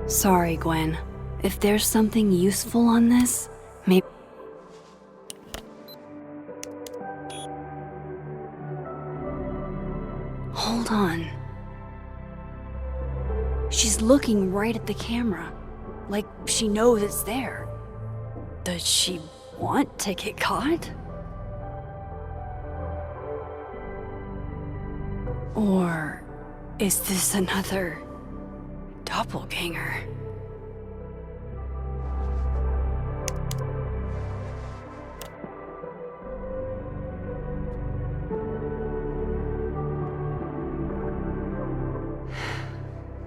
Sorry, Gwen. If there's something useful on this, maybe... Hold on. She's looking right at the camera, like she knows it's there. Does she want to get caught? Or is this another doppelganger?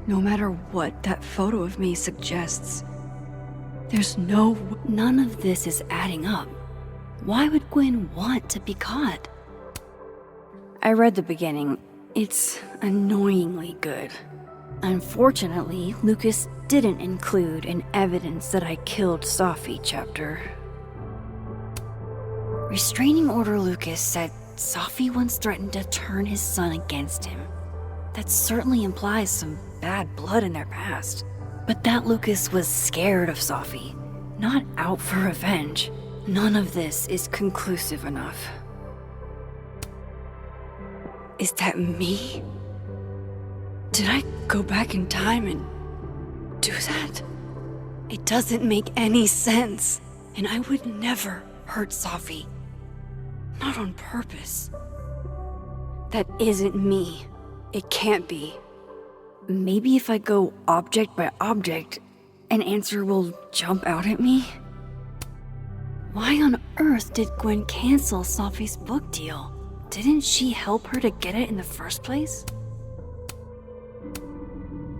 No matter what that photo of me suggests, none of this is adding up. Why would Gwen want to be caught? I read the beginning. It's annoyingly good. Unfortunately, Lucas didn't include an evidence that I killed Sophie chapter. Restraining Order Lucas said Sophie once threatened to turn his son against him. That certainly implies some bad blood in their past. But that Lucas was scared of Sophie, not out for revenge. None of this is conclusive enough. Is that me? Did I go back in time and do that? It doesn't make any sense, and I would never hurt Sophie. Not on purpose. That isn't me. It can't be. Maybe if I go object by object, an answer will jump out at me? Why on earth did Gwen cancel Sophie's book deal? Didn't she help her to get it in the first place?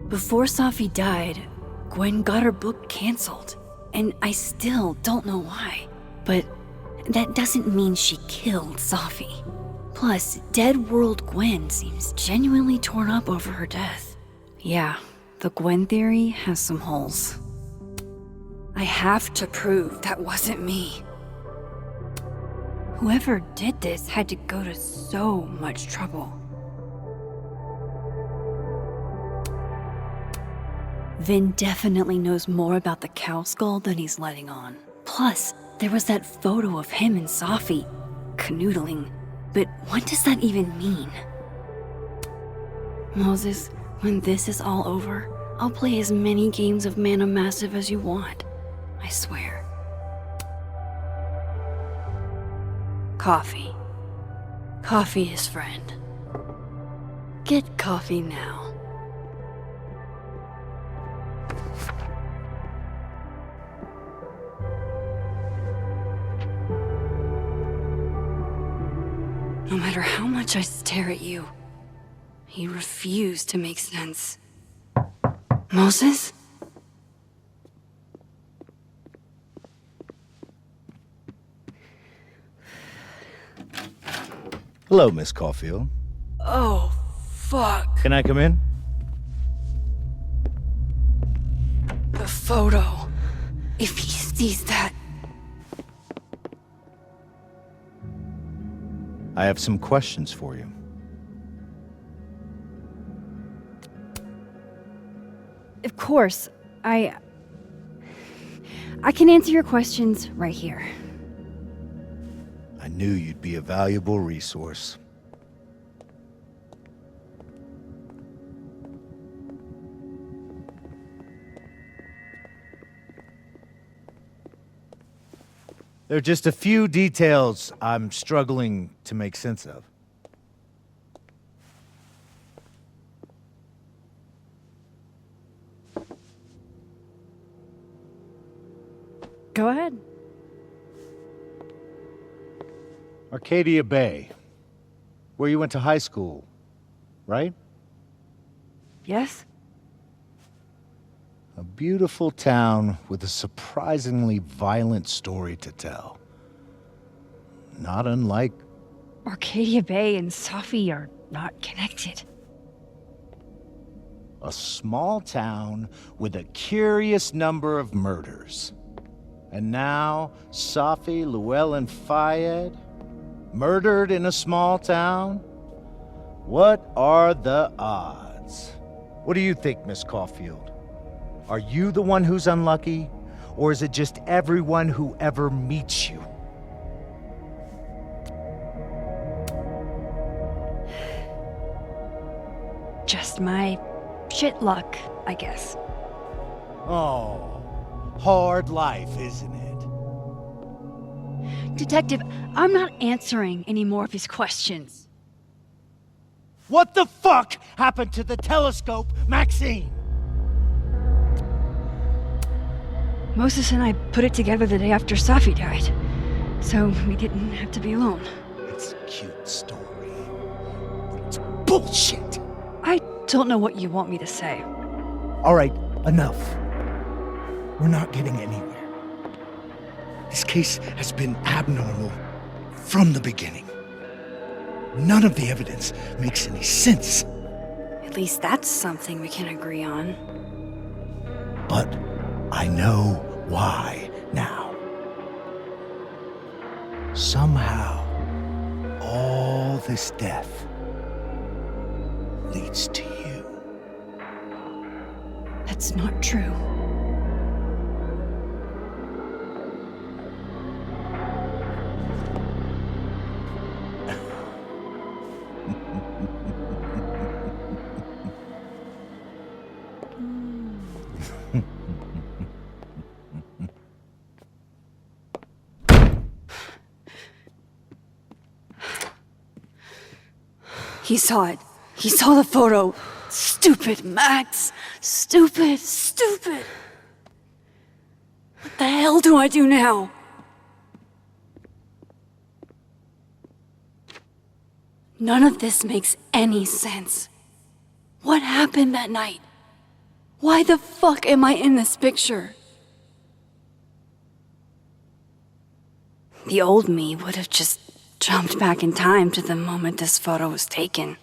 Before Sophie died, Gwen got her book canceled, and I still don't know why. But that doesn't mean she killed Sophie. Plus, Dead World Gwen seems genuinely torn up over her death. Yeah, the Gwen theory has some holes. I have to prove that wasn't me. Whoever did this had to go to so much trouble. Vin definitely knows more about the cow skull than he's letting on. Plus, there was that photo of him and Sophie canoodling. But what does that even mean? Moses, when this is all over, I'll play as many games of Mana Massive as you want. I swear. Coffee. Coffee is friend. Get coffee now. No matter how much I stare at you, you refuse to make sense. Moses? Hello, Miss Caulfield. Oh, fuck. Can I come in? The photo. If he sees that... I have some questions for you. Of course. I can answer your questions right here. I knew you'd be a valuable resource. There are just a few details I'm struggling to make sense of. Go ahead. Arcadia Bay, where you went to high school, right? Yes? A beautiful town with a surprisingly violent story to tell. Not unlike... Arcadia Bay and Sophie are not connected. A small town with a curious number of murders. And now, Sophie, Llewellyn Fayed, murdered in a small town? What are the odds? What do you think, Miss Caulfield? Are you the one who's unlucky? Or is it just everyone who ever meets you? Just my shit luck, I guess. Oh, hard life, isn't it? Detective, I'm not answering any more of his questions. What the fuck happened to the telescope, Maxine? Moses and I put it together the day after Safi died, so we didn't have to be alone. It's a cute story, but it's bullshit. I don't know what you want me to say. All right, enough. We're not getting anywhere. This case has been abnormal from the beginning. None of the evidence makes any sense. At least that's something we can agree on. But I know why now. Somehow, all this death leads to you. That's not true. He saw it. He saw the photo. Stupid, Max. Stupid, stupid. What the hell do I do now? None of this makes any sense. What happened that night? Why the fuck am I in this picture? The old me would have just jumped back in time to the moment this photo was taken.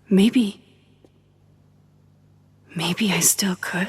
Maybe I still could.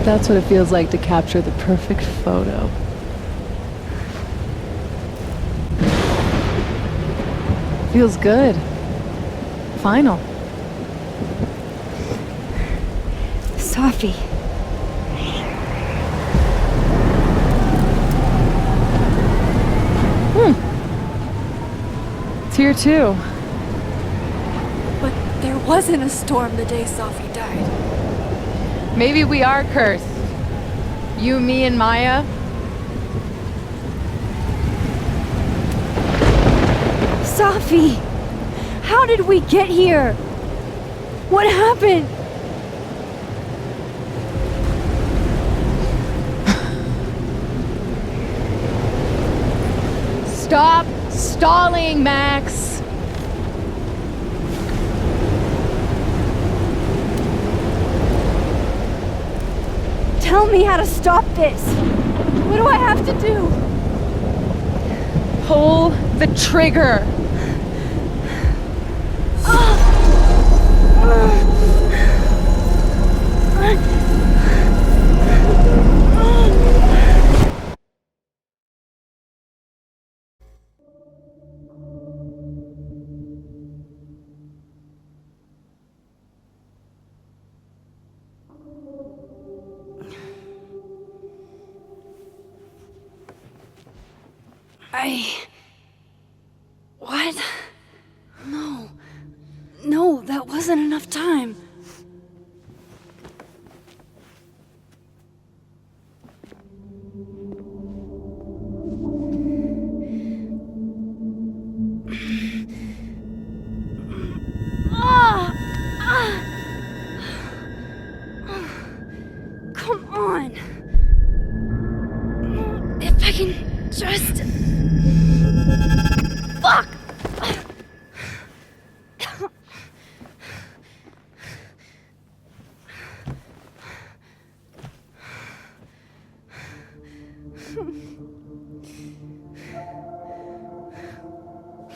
That's what it feels like to capture the perfect photo. Feels good. Final. Safi. It's here too. But there wasn't a storm the day Safi died. Maybe we are cursed. You, me, and Maya. Safi! How did we get here? What happened? Stop stalling, Max. Tell me how to stop this. What do I have to do? Pull the trigger. What? No. No, that wasn't enough time. Come on. If I can just... Fuck!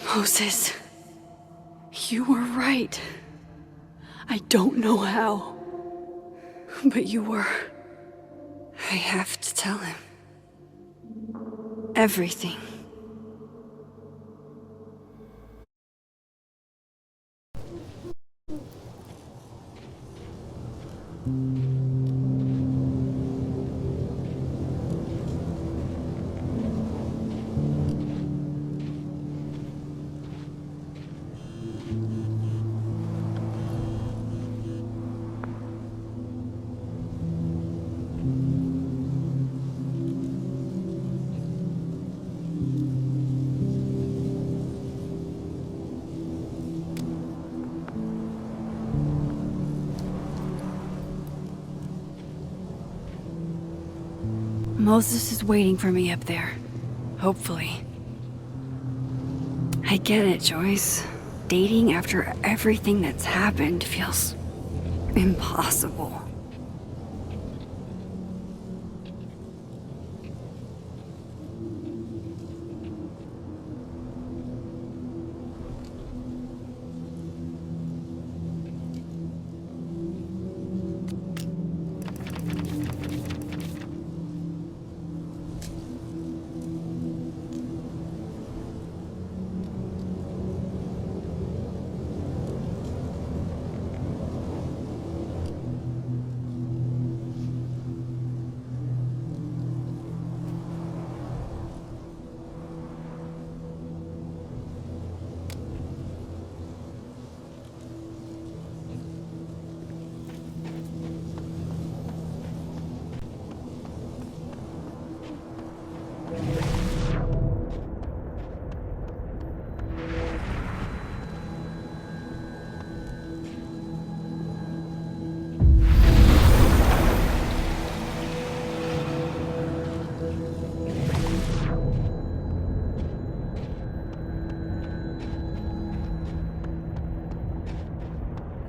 Moses, you were right. I don't know how, but you were. I have to tell him. Everything. Moses is waiting for me up there. Hopefully. I get it, Joyce. Dating after everything that's happened feels... impossible.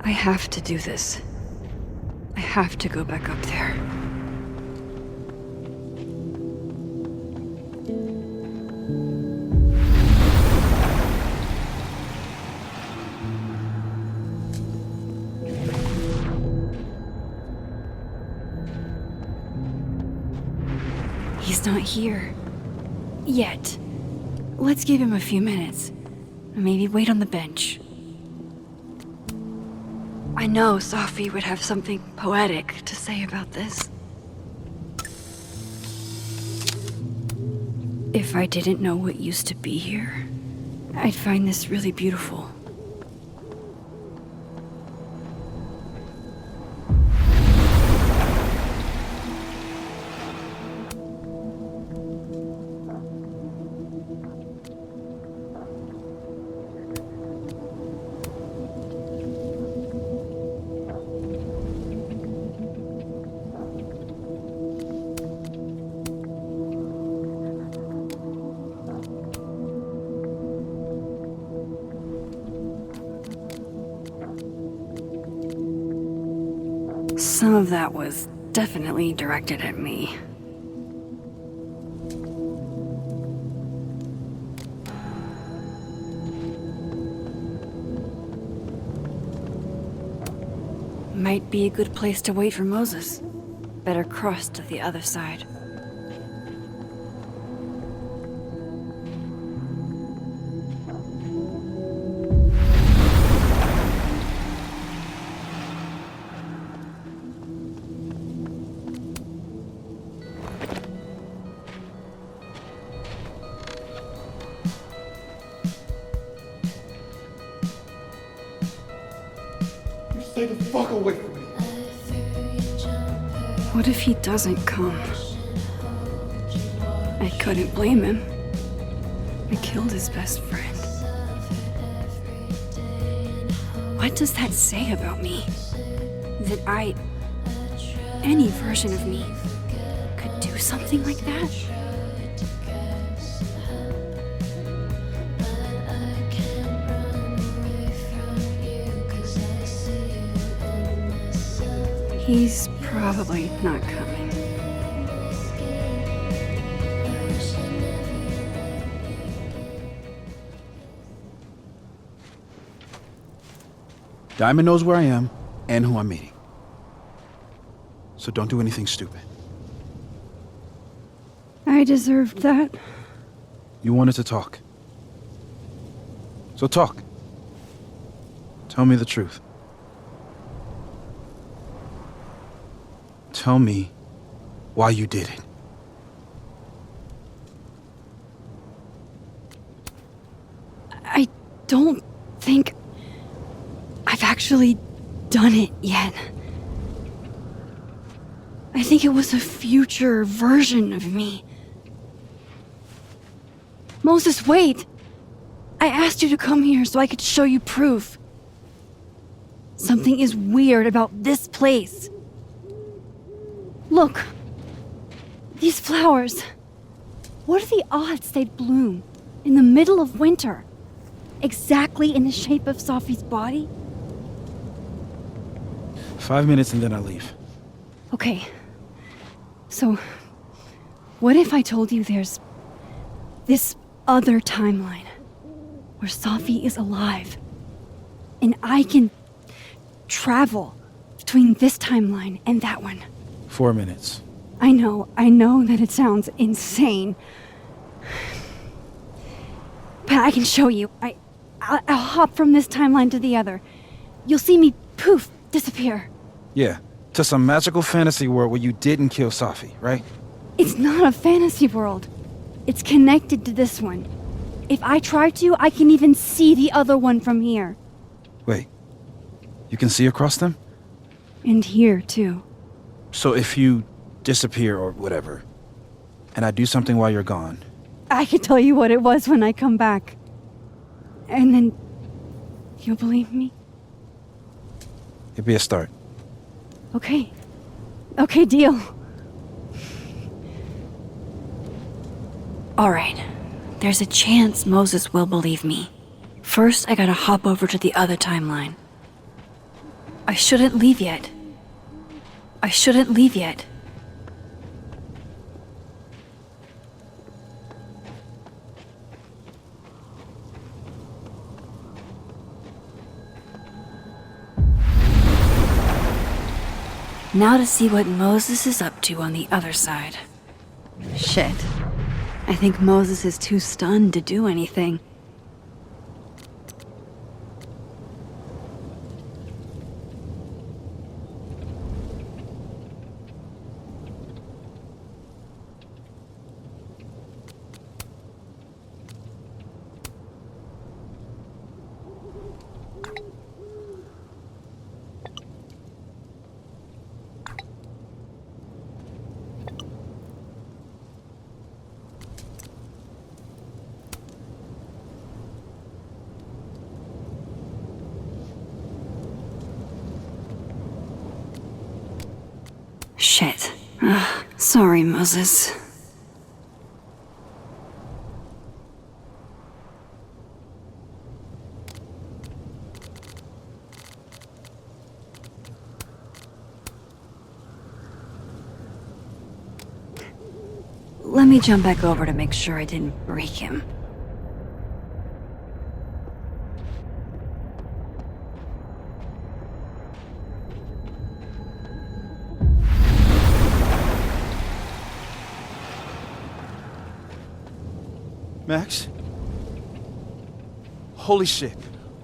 I have to do this. I have to go back up there. He's not here. Yet. Let's give him a few minutes. Maybe wait on the bench. I know Sophie would have something poetic to say about this. If I didn't know what used to be here, I'd find this really beautiful. Some of that was definitely directed at me. Might be a good place to wait for Moses. Better cross to the other side. Stay the fuck away from me. What if he doesn't come? I couldn't blame him. I killed his best friend. What does that say about me? That any version of me, could do something like that? He's probably not coming. Diamond knows where I am and who I'm meeting. So don't do anything stupid. I deserved that. You wanted to talk. So talk. Tell me the truth. Tell me why you did it. I don't think I've actually done it yet. I think it was a future version of me. Moses, wait! I asked you to come here so I could show you proof. Something is weird about this place. Look. These flowers. What are the odds they'd bloom in the middle of winter? Exactly in the shape of Safi's body? 5 minutes and then I leave. Okay. So, what if I told you there's this other timeline where Safi is alive and I can travel between this timeline and that one? 4 minutes. I know that it sounds insane. But I can show you. I'll hop from this timeline to the other. You'll see me, poof, disappear. Yeah, to some magical fantasy world where you didn't kill Safi, right? It's not a fantasy world. It's connected to this one. If I try to, I can even see the other one from here. Wait, you can see across them? And here, too. So if you disappear or whatever, and I do something while you're gone... I can tell you what it was when I come back. And then... you'll believe me? It'd be a start. Okay. Okay, deal. Alright. There's a chance Moses will believe me. First, I gotta hop over to the other timeline. I shouldn't leave yet. I shouldn't leave yet. Now to see what Moses is up to on the other side. Shit. I think Moses is too stunned to do anything. Shit. Sorry, Moses. Let me jump back over to make sure I didn't break him. Max? Holy shit.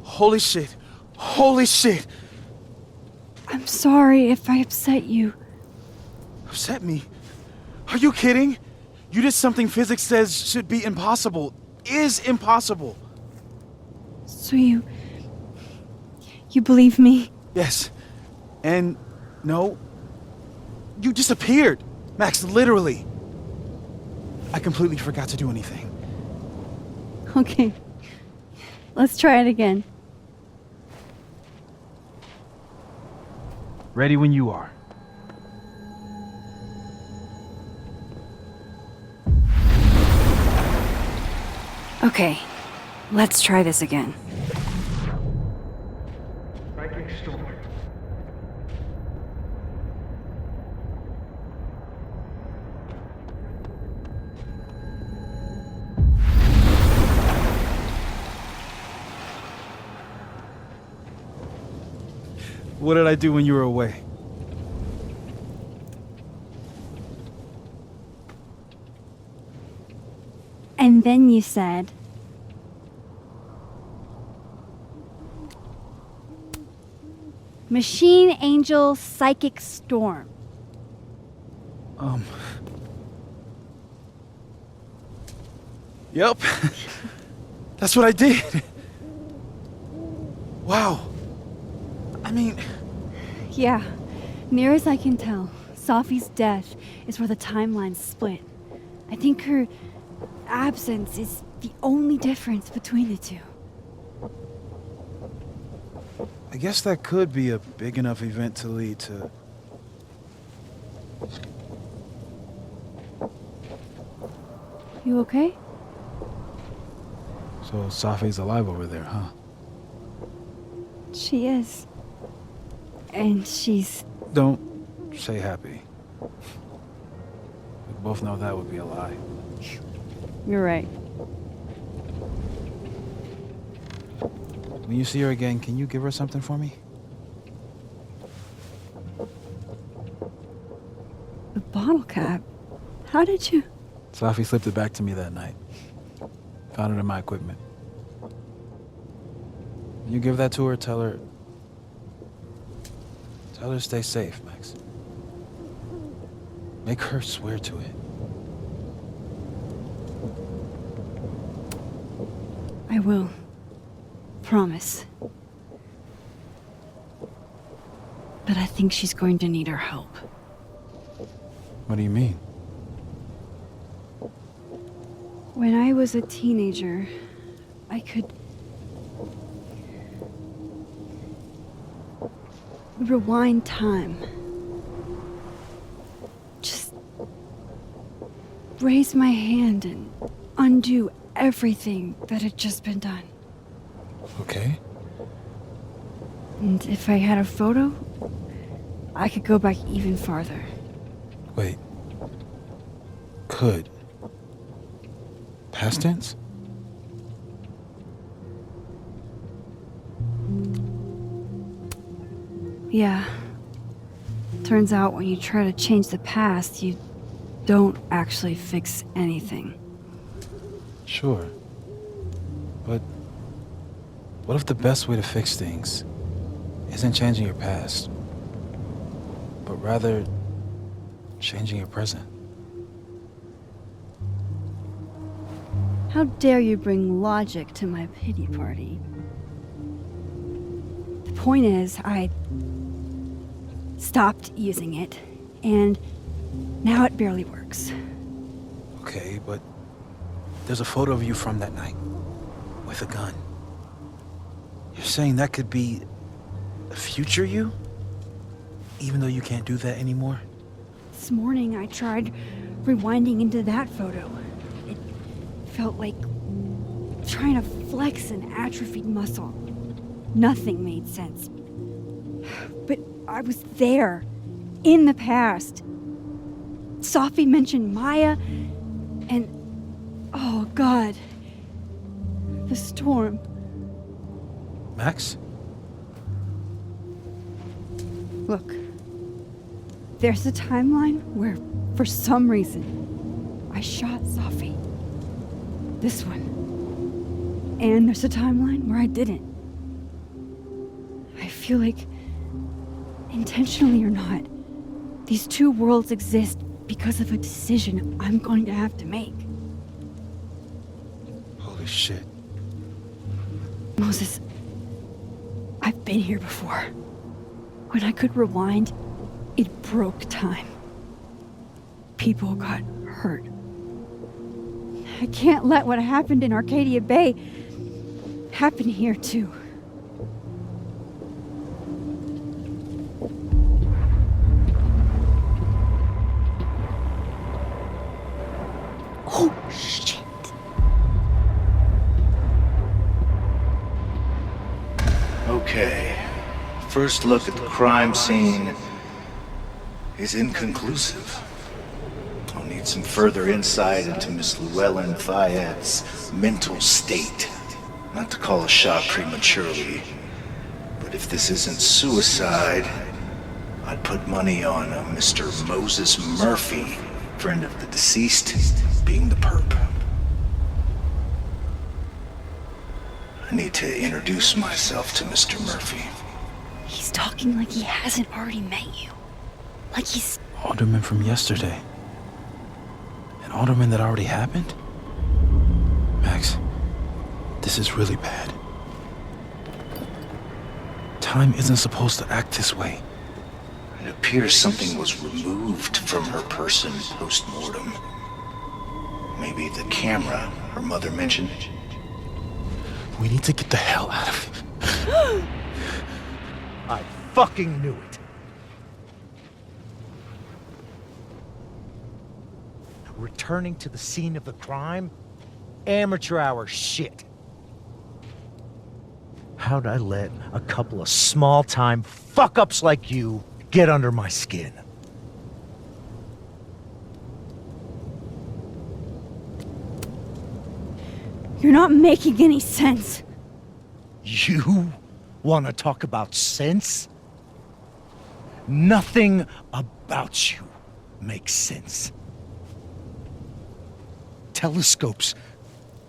Holy shit. Holy shit! I'm sorry if I upset you. Upset me? Are you kidding? You did something physics says should be impossible. Is impossible. So you believe me? Yes. And no, you disappeared. Max, literally. I completely forgot to do anything. Okay. Let's try it again. Ready when you are. Okay. Let's try this again. Psychic storm. What did I do when you were away? And then you said, Machine Angel Psychic Storm. Yep. That's what I did. Wow. I mean, Yeah, near as I can tell, Sophie's death is where the timelines split. I think her absence is the only difference between the two. I guess that could be a big enough event to lead to... You okay? So Safi's alive over there, huh? She is. And she's... Don't say happy. We both know that would be a lie. You're right. When you see her again, can you give her something for me? The bottle cap? How did you... Safi slipped it back to me that night. Found it in my equipment. When you give that to her, tell her to stay safe, Max. Make her swear to it. I will. Promise. But I think she's going to need our help. What do you mean? When I was a teenager, I could rewind time. Just raise my hand and undo everything that had just been done. Okay. And if I had a photo, I could go back even farther. Wait. Could. Past tense? Yeah. Turns out when you try to change the past, you don't actually fix anything. Sure. But what if the best way to fix things isn't changing your past, but rather changing your present? How dare you bring logic to my pity party? The point is, I stopped using it, and now it barely works. Okay, but there's a photo of you from that night with a gun. You're saying that could be a future you? Even though you can't do that anymore? This morning I tried rewinding into that photo. It felt like trying to flex an atrophied muscle. Nothing made sense. But I was there, in the past. Sophie mentioned Maya, and oh God, the storm. Max? Look, there's a timeline where, for some reason, I shot Sophie. This one. And there's a timeline where I didn't. I feel like, intentionally or not, these two worlds exist because of a decision I'm going to have to make. Holy shit. Moses, I've been here before. When I could rewind, it broke time. People got hurt. I can't let what happened in Arcadia Bay happen here, too. Oh, shit. Okay. First look at the crime scene is inconclusive. I'll need some further insight into Miss Llewellyn Fayette's mental state. Not to call a shot prematurely, but if this isn't suicide, I'd put money on a Mr. Moses Murphy, friend of the deceased, being the perp. I need to introduce myself to Mr. Murphy. He's talking like he hasn't already met you. Like he's... Alderman from yesterday. An alderman that already happened? Max, this is really bad. Time isn't supposed to act this way. It appears something was removed from her person post-mortem. Maybe the camera her mother mentioned. We need to get the hell out of here. I fucking knew it. Returning to the scene of the crime? Amateur hour shit. How'd I let a couple of small-time fuck-ups like you get under my skin? You're not making any sense. You want to talk about sense? Nothing about you makes sense. Telescopes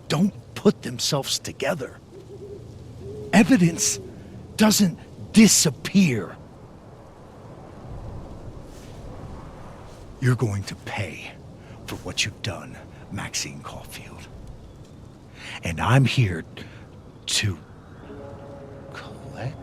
don't put themselves together. Evidence doesn't disappear. You're going to pay for what you've done, Maxine Caulfield. And I'm here to collect.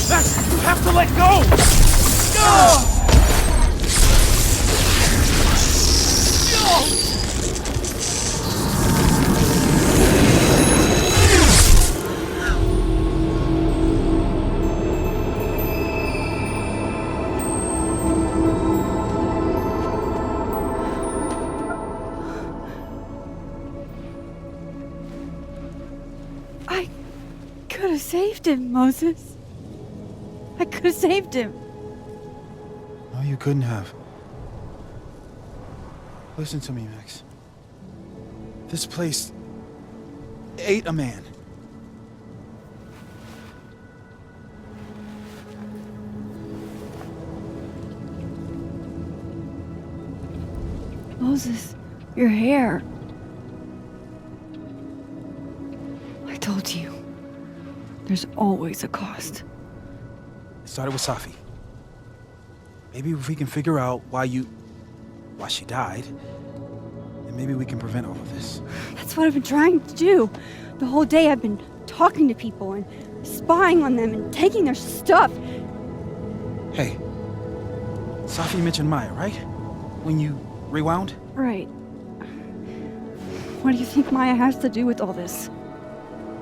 Max, you have to let go! I could have saved him, Moses. I could have saved him. No, you couldn't have. Listen to me, Max. This place ate a man. Moses, your hair. I told you. There's always a cost. It started with Safi. Maybe if we can figure out why she died, then maybe we can prevent all of this. That's what I've been trying to do. The whole day I've been talking to people and spying on them and taking their stuff. Hey, Safi mentioned Maya, right? When you rewound? Right. What do you think Maya has to do with all this?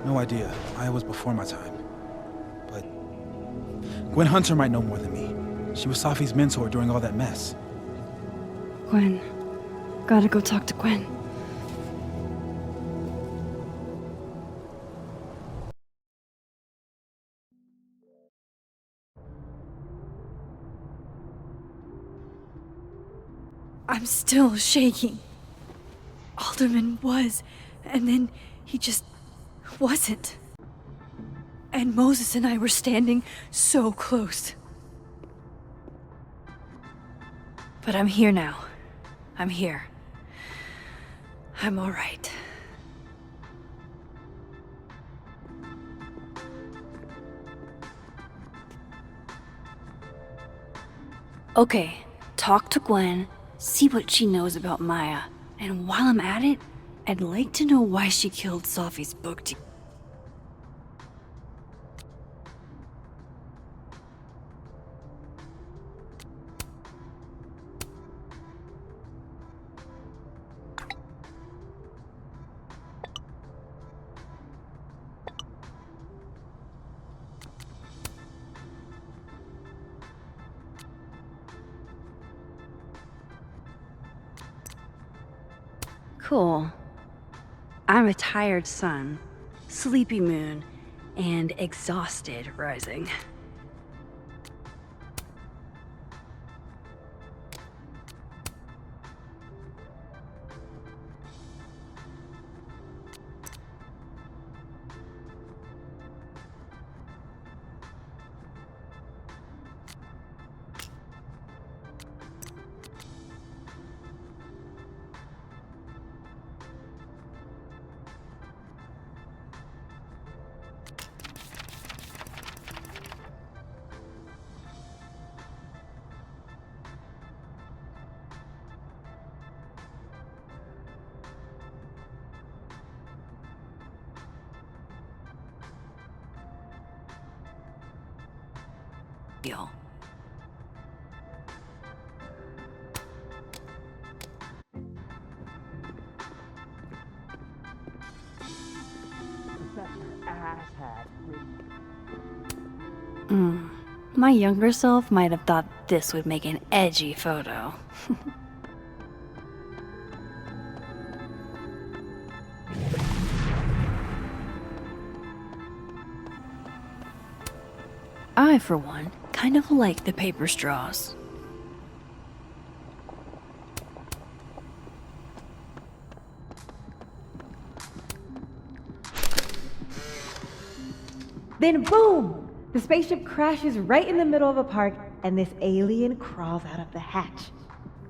No idea. Maya was before my time. But Gwen Hunter might know more than me. She was Safi's mentor during all that mess. Gwen. Gotta go talk to Gwen. I'm still shaking. Alderman was, and then he just wasn't. And Moses and I were standing so close. But I'm here now. I'm here. I'm all right. Okay, talk to Gwen, see what she knows about Maya, and while I'm at it, I'd like to know why she killed Safi's book teacher. Cool. I'm a tired sun, sleepy moon, and exhausted rising. Deal. My younger self might have thought this would make an edgy photo. I, for one, kind of like the paper straws. Then boom! The spaceship crashes right in the middle of a park, and this alien crawls out of the hatch.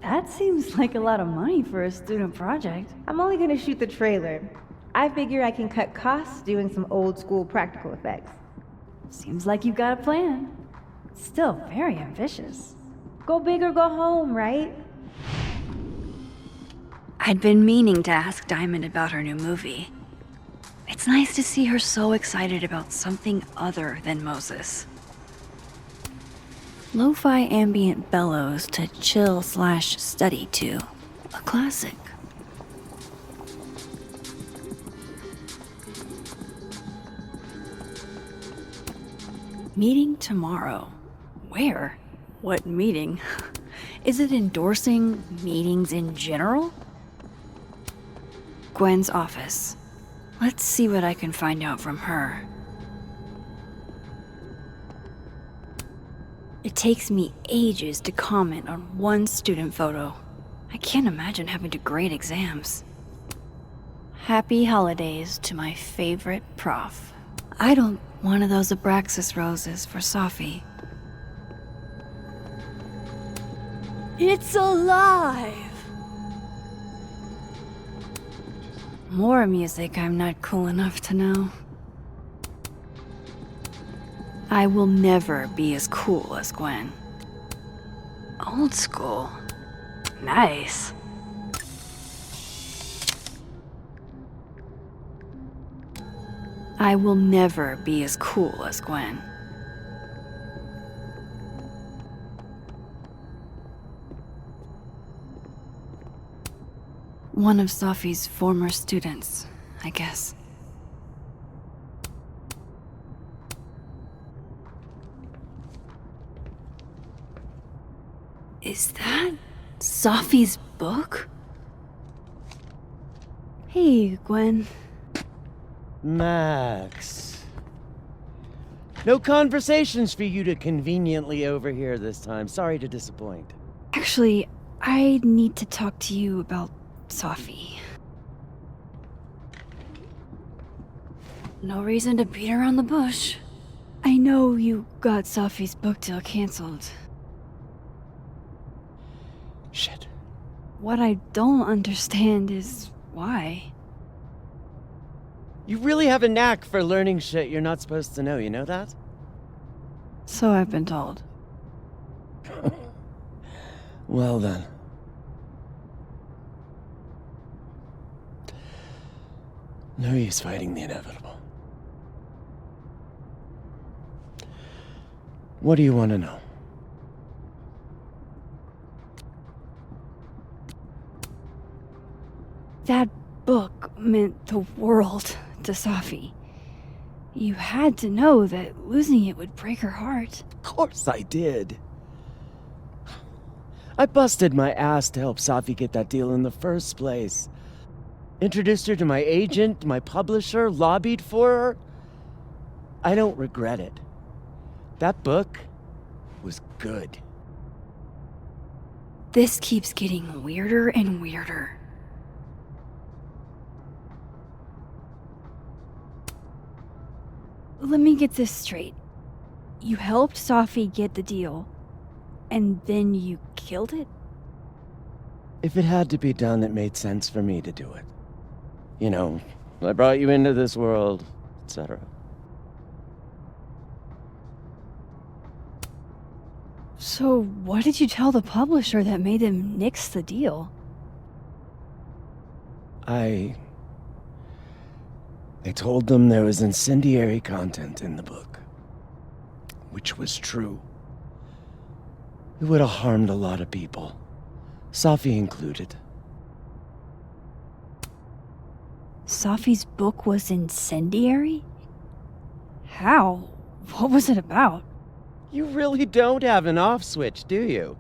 That seems like a lot of money for a student project. I'm only gonna shoot the trailer. I figure I can cut costs doing some old school practical effects. Seems like you've got a plan. Still very ambitious. Go big or go home, right? I'd been meaning to ask Diamond about her new movie. It's nice to see her so excited about something other than Moses. Lo-fi ambient bellows to chill/study to. A classic. Meeting tomorrow. Where? What meeting? Is it endorsing meetings in general? Gwen's office. Let's see what I can find out from her. It takes me ages to comment on one student photo. I can't imagine having to grade exams. Happy holidays to my favorite prof. I don't want one of those Abraxas roses for Safi. It's alive! More music I'm not cool enough to know. I will never be as cool as Gwen. Old school. Nice. I will never be as cool as Gwen. One of Sophie's former students, I guess. Is that Sophie's book? Hey, Gwen. Max. No conversations for you to conveniently overhear this time. Sorry to disappoint. Actually, I need to talk to you about Sophie. No reason to beat around the bush. I know you got Sophie's book deal canceled. Shit. What I don't understand is why. You really have a knack for learning shit you're not supposed to know, you know that? So I've been told. Well then. No use fighting the inevitable. What do you want to know? That book meant the world to Sophie. You had to know that losing it would break her heart. Of course I did. I busted my ass to help Safi get that deal in the first place. Introduced her to my agent, my publisher, lobbied for her. I don't regret it. That book was good. This keeps getting weirder and weirder. Let me get this straight. You helped Sophie get the deal, and then you killed it? If it had to be done, it made sense for me to do it. You know, I brought you into this world, etc. So what did you tell the publisher that made them nix the deal? I told them there was incendiary content in the book. Which was true. It would have harmed a lot of people. Safi included. Sophie's book was incendiary? How? What was it about? You really don't have an off switch, do you?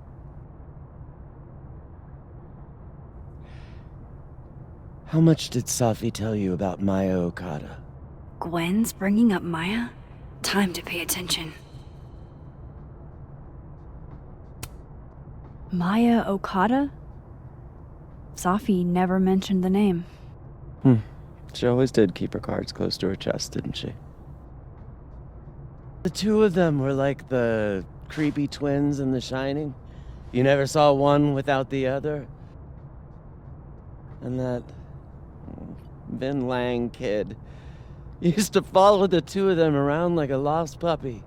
How much did Safi tell you about Maya Okada? Gwen's bringing up Maya? Time to pay attention. Maya Okada? Sophie never mentioned the name. She always did keep her cards close to her chest, didn't she? The two of them were like the creepy twins in The Shining. You never saw one without the other. And that Vin Lang kid used to follow the two of them around like a lost puppy.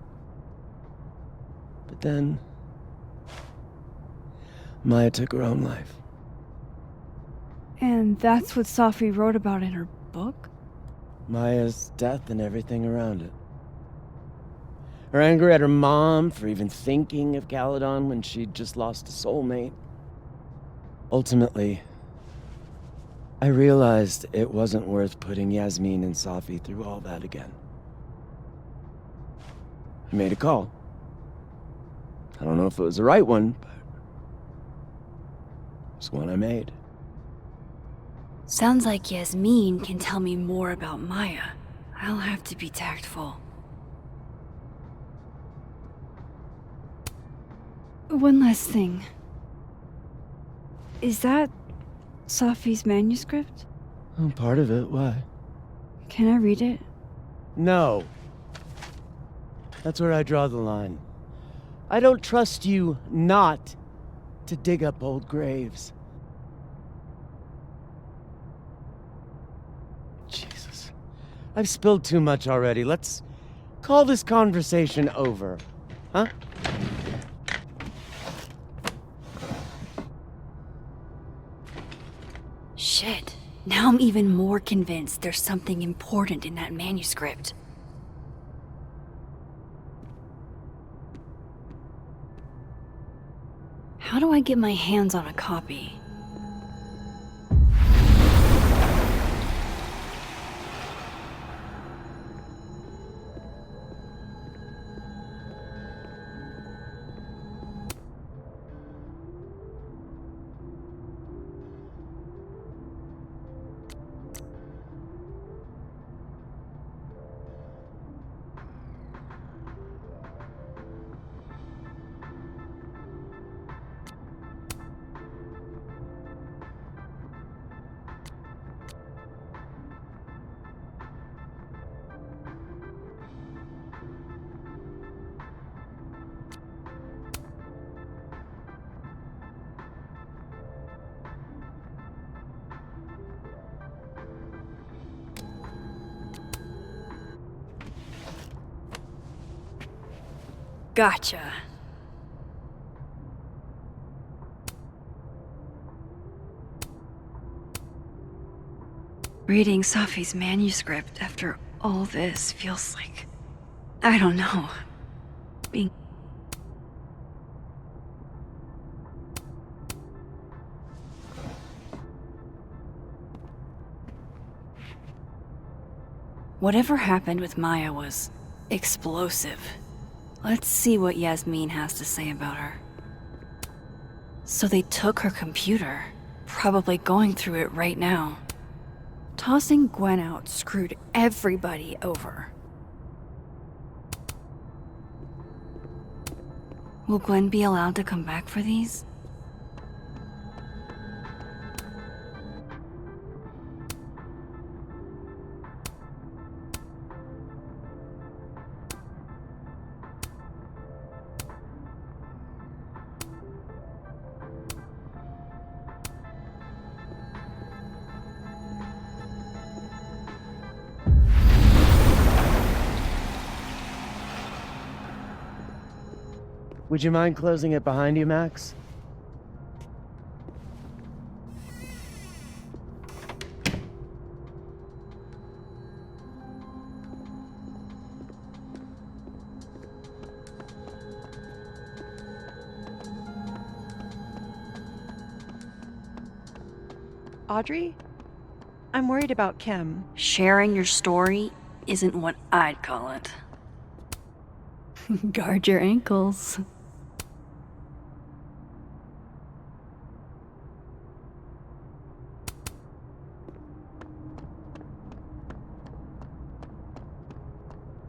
But then Maya took her own life. And that's what Sophie wrote about in her book? Maya's death and everything around it. Her anger at her mom for even thinking of Caledon when she'd just lost a soulmate. Ultimately, I realized it wasn't worth putting Yasmin and Safi through all that again. I made a call. I don't know if it was the right one, but it's one I made. Sounds like Yasmin can tell me more about Maya. I'll have to be tactful. One last thing. Is that Sophie's manuscript? Oh, part of it. Why? Can I read it? No. That's where I draw the line. I don't trust you not to dig up old graves. Jesus. I've spilled too much already. Let's call this conversation over. Huh? Now I'm even more convinced there's something important in that manuscript. How do I get my hands on a copy? Gotcha. Reading Safi's manuscript after all this feels like... I don't know. Being... Whatever happened with Maya was explosive. Let's see what Yasmin has to say about her. So they took her computer, probably going through it right now. Tossing Gwen out screwed everybody over. Will Gwen be allowed to come back for these? Would you mind closing it behind you, Max? Audrey? I'm worried about Kim. Sharing your story isn't what I'd call it. Guard your ankles.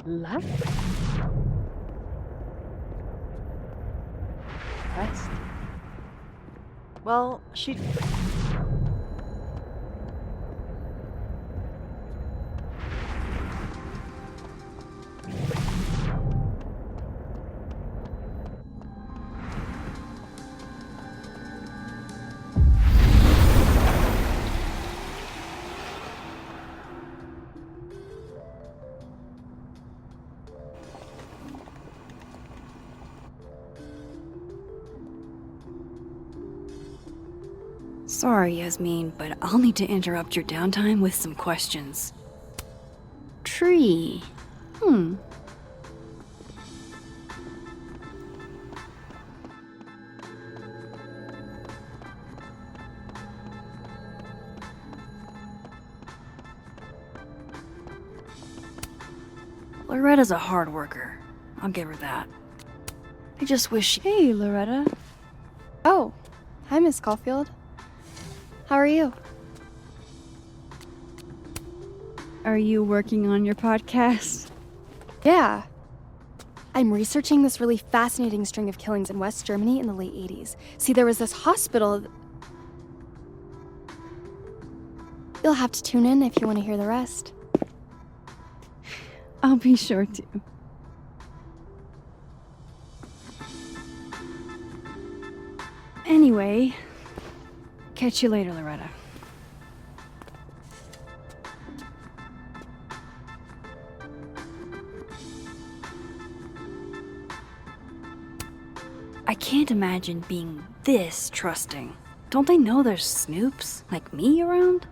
Left? West? Well, she... Sorry, Yasmin, but I'll need to interrupt your downtime with some questions. Tree. Loretta's a hard worker. I'll give her that. I just wish she... Hey, Loretta. Oh, hi, Miss Caulfield. How are you? Are you working on your podcast? Yeah. I'm researching this really fascinating string of killings in West Germany in the late 80s. See, there was this hospital... You'll have to tune in if you want to hear the rest. I'll be sure to. Anyway, catch you later, Loretta. I can't imagine being this trusting. Don't they know there's snoops like me around?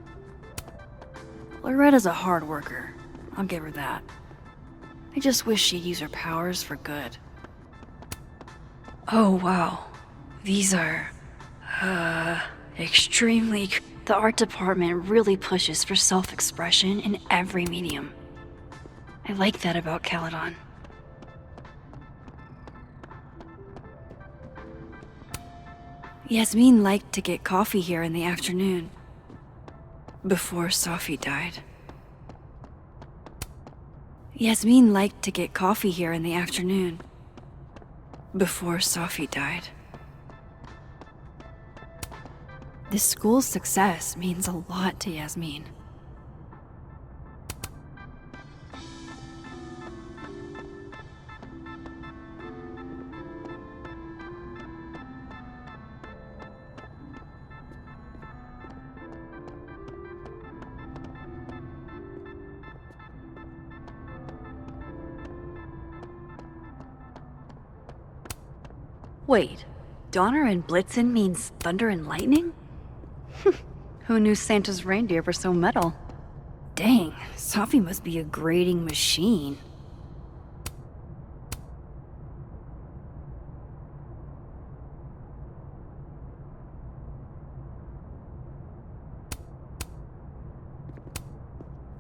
Loretta's a hard worker. I'll give her that. I just wish she'd use her powers for good. Oh, wow. These are... extremely... The art department really pushes for self-expression in every medium. I like that about Caledon. Yasmin liked to get coffee here in the afternoon. Before Safi died. Yasmin liked to get coffee here in the afternoon. Before Safi died. This school's success means a lot to Yasmin. Wait, Donner and Blitzen means thunder and lightning? Who knew Santa's reindeer were so metal? Dang, Safi must be a grading machine.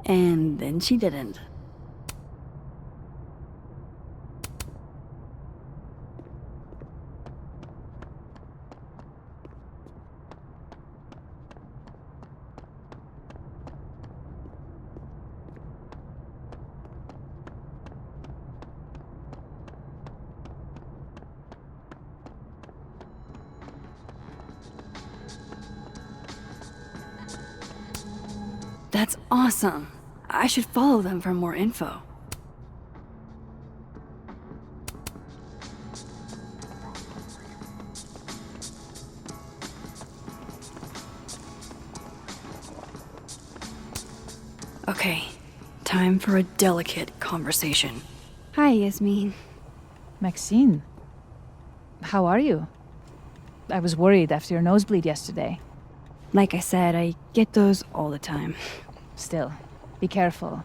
And then she didn't. That's awesome. I should follow them for more info. Okay, time for a delicate conversation. Hi, Yasmin. Maxine, how are you? I was worried after your nosebleed yesterday. Like I said, I get those all the time. Still, be careful.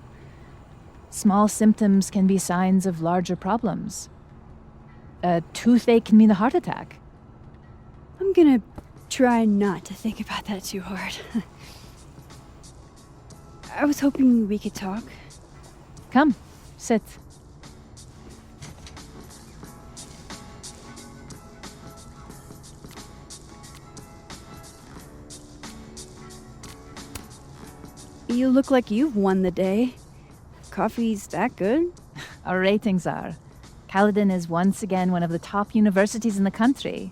Small symptoms can be signs of larger problems. A toothache can mean a heart attack. I'm gonna try not to think about that too hard. I was hoping we could talk. Come, sit. You look like you've won the day. Coffee's that good? Our ratings are. Caledon is once again one of the top universities in the country.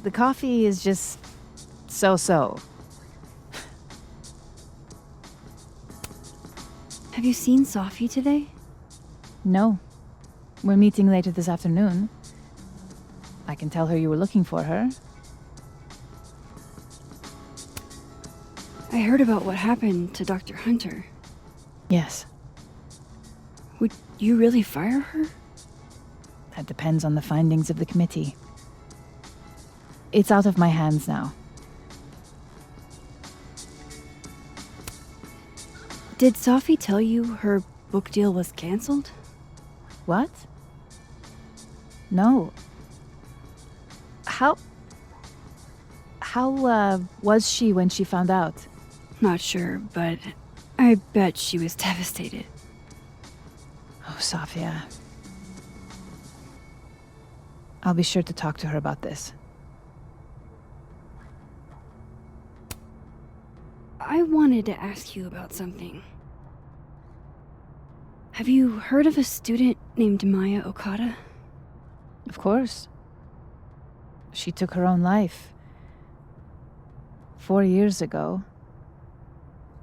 The coffee is just so-so. Have you seen Safi today? No. We're meeting later this afternoon. I can tell her you were looking for her. I heard about what happened to Dr. Hunter. Yes. Would you really fire her? That depends on the findings of the committee. It's out of my hands now. Did Safi tell you her book deal was canceled? What? No. How was she when she found out? Not sure, but I bet she was devastated. Oh, Safia. I'll be sure to talk to her about this. I wanted to ask you about something. Have you heard of a student named Maya Okada? Of course. She took her own life. 4 years ago.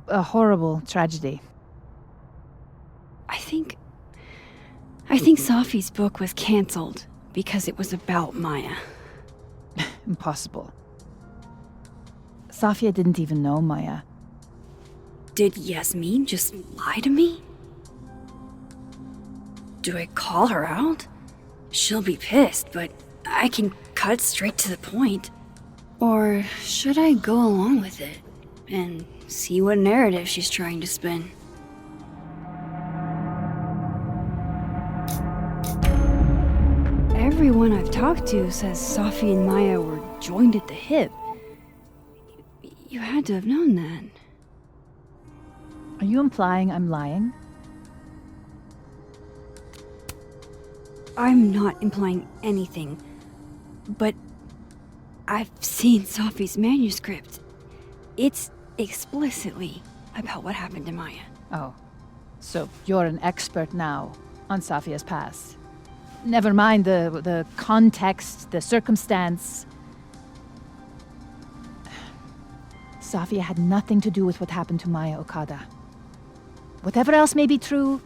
A horrible tragedy. I think Safi's book was canceled because it was about Maya. Impossible. Safia didn't even know Maya. Did Yasmin just lie to me? Do I call her out? She'll be pissed, but I can cut straight to the point. Or should I go along with it and see what narrative she's trying to spin. Everyone I've talked to says Safi and Maya were joined at the hip. You had to have known that. Are you implying I'm lying? I'm not implying anything, but I've seen Safi's manuscript. It's explicitly about what happened to Maya. Oh, so you're an expert now on Safia's past. Never mind the context, the circumstance. Safia had nothing to do with what happened to Maya Okada. Whatever else may be true,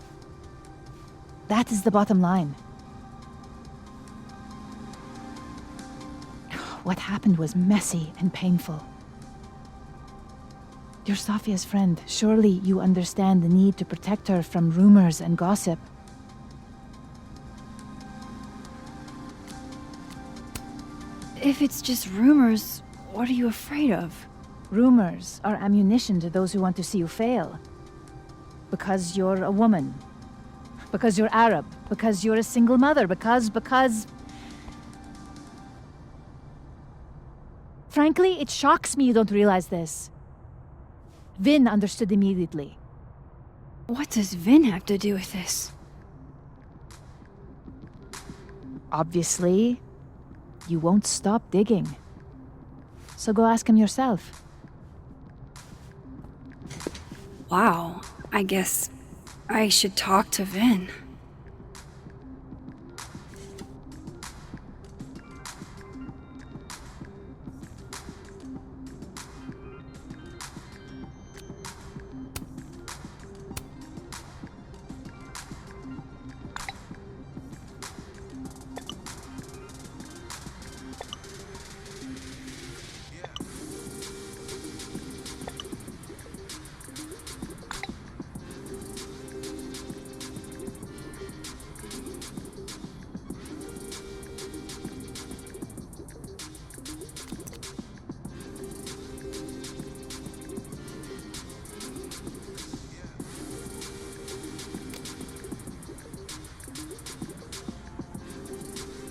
that is the bottom line. What happened was messy and painful. You're Safia's friend. Surely you understand the need to protect her from rumors and gossip. If it's just rumors, what are you afraid of? Rumors are ammunition to those who want to see you fail. Because you're a woman. Because you're Arab. Because you're a single mother. Because... Frankly, it shocks me you don't realize this. Vin understood immediately. What does Vin have to do with this? Obviously, you won't stop digging. So go ask him yourself. Wow, I guess I should talk to Vin.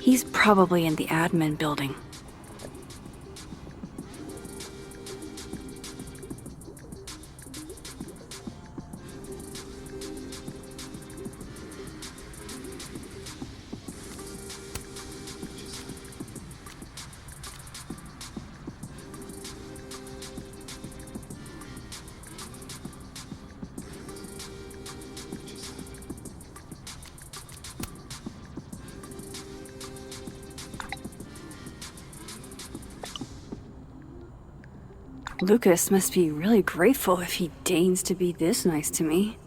He's probably in the admin building. Lucas must be really grateful if he deigns to be this nice to me.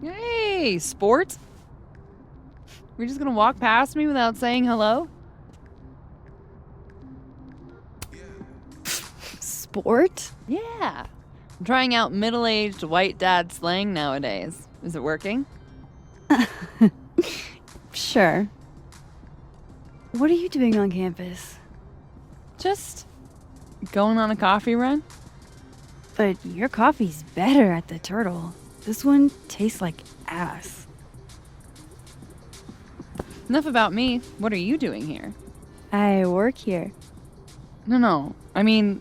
Hey, sport. We're just gonna walk past me without saying hello? Sport? Yeah. I'm trying out middle-aged white dad slang nowadays. Is it working? Sure. What are you doing on campus? Just going on a coffee run? But your coffee's better at the Turtle. This one tastes like ass. Enough about me. What are you doing here? I work here. No. I mean,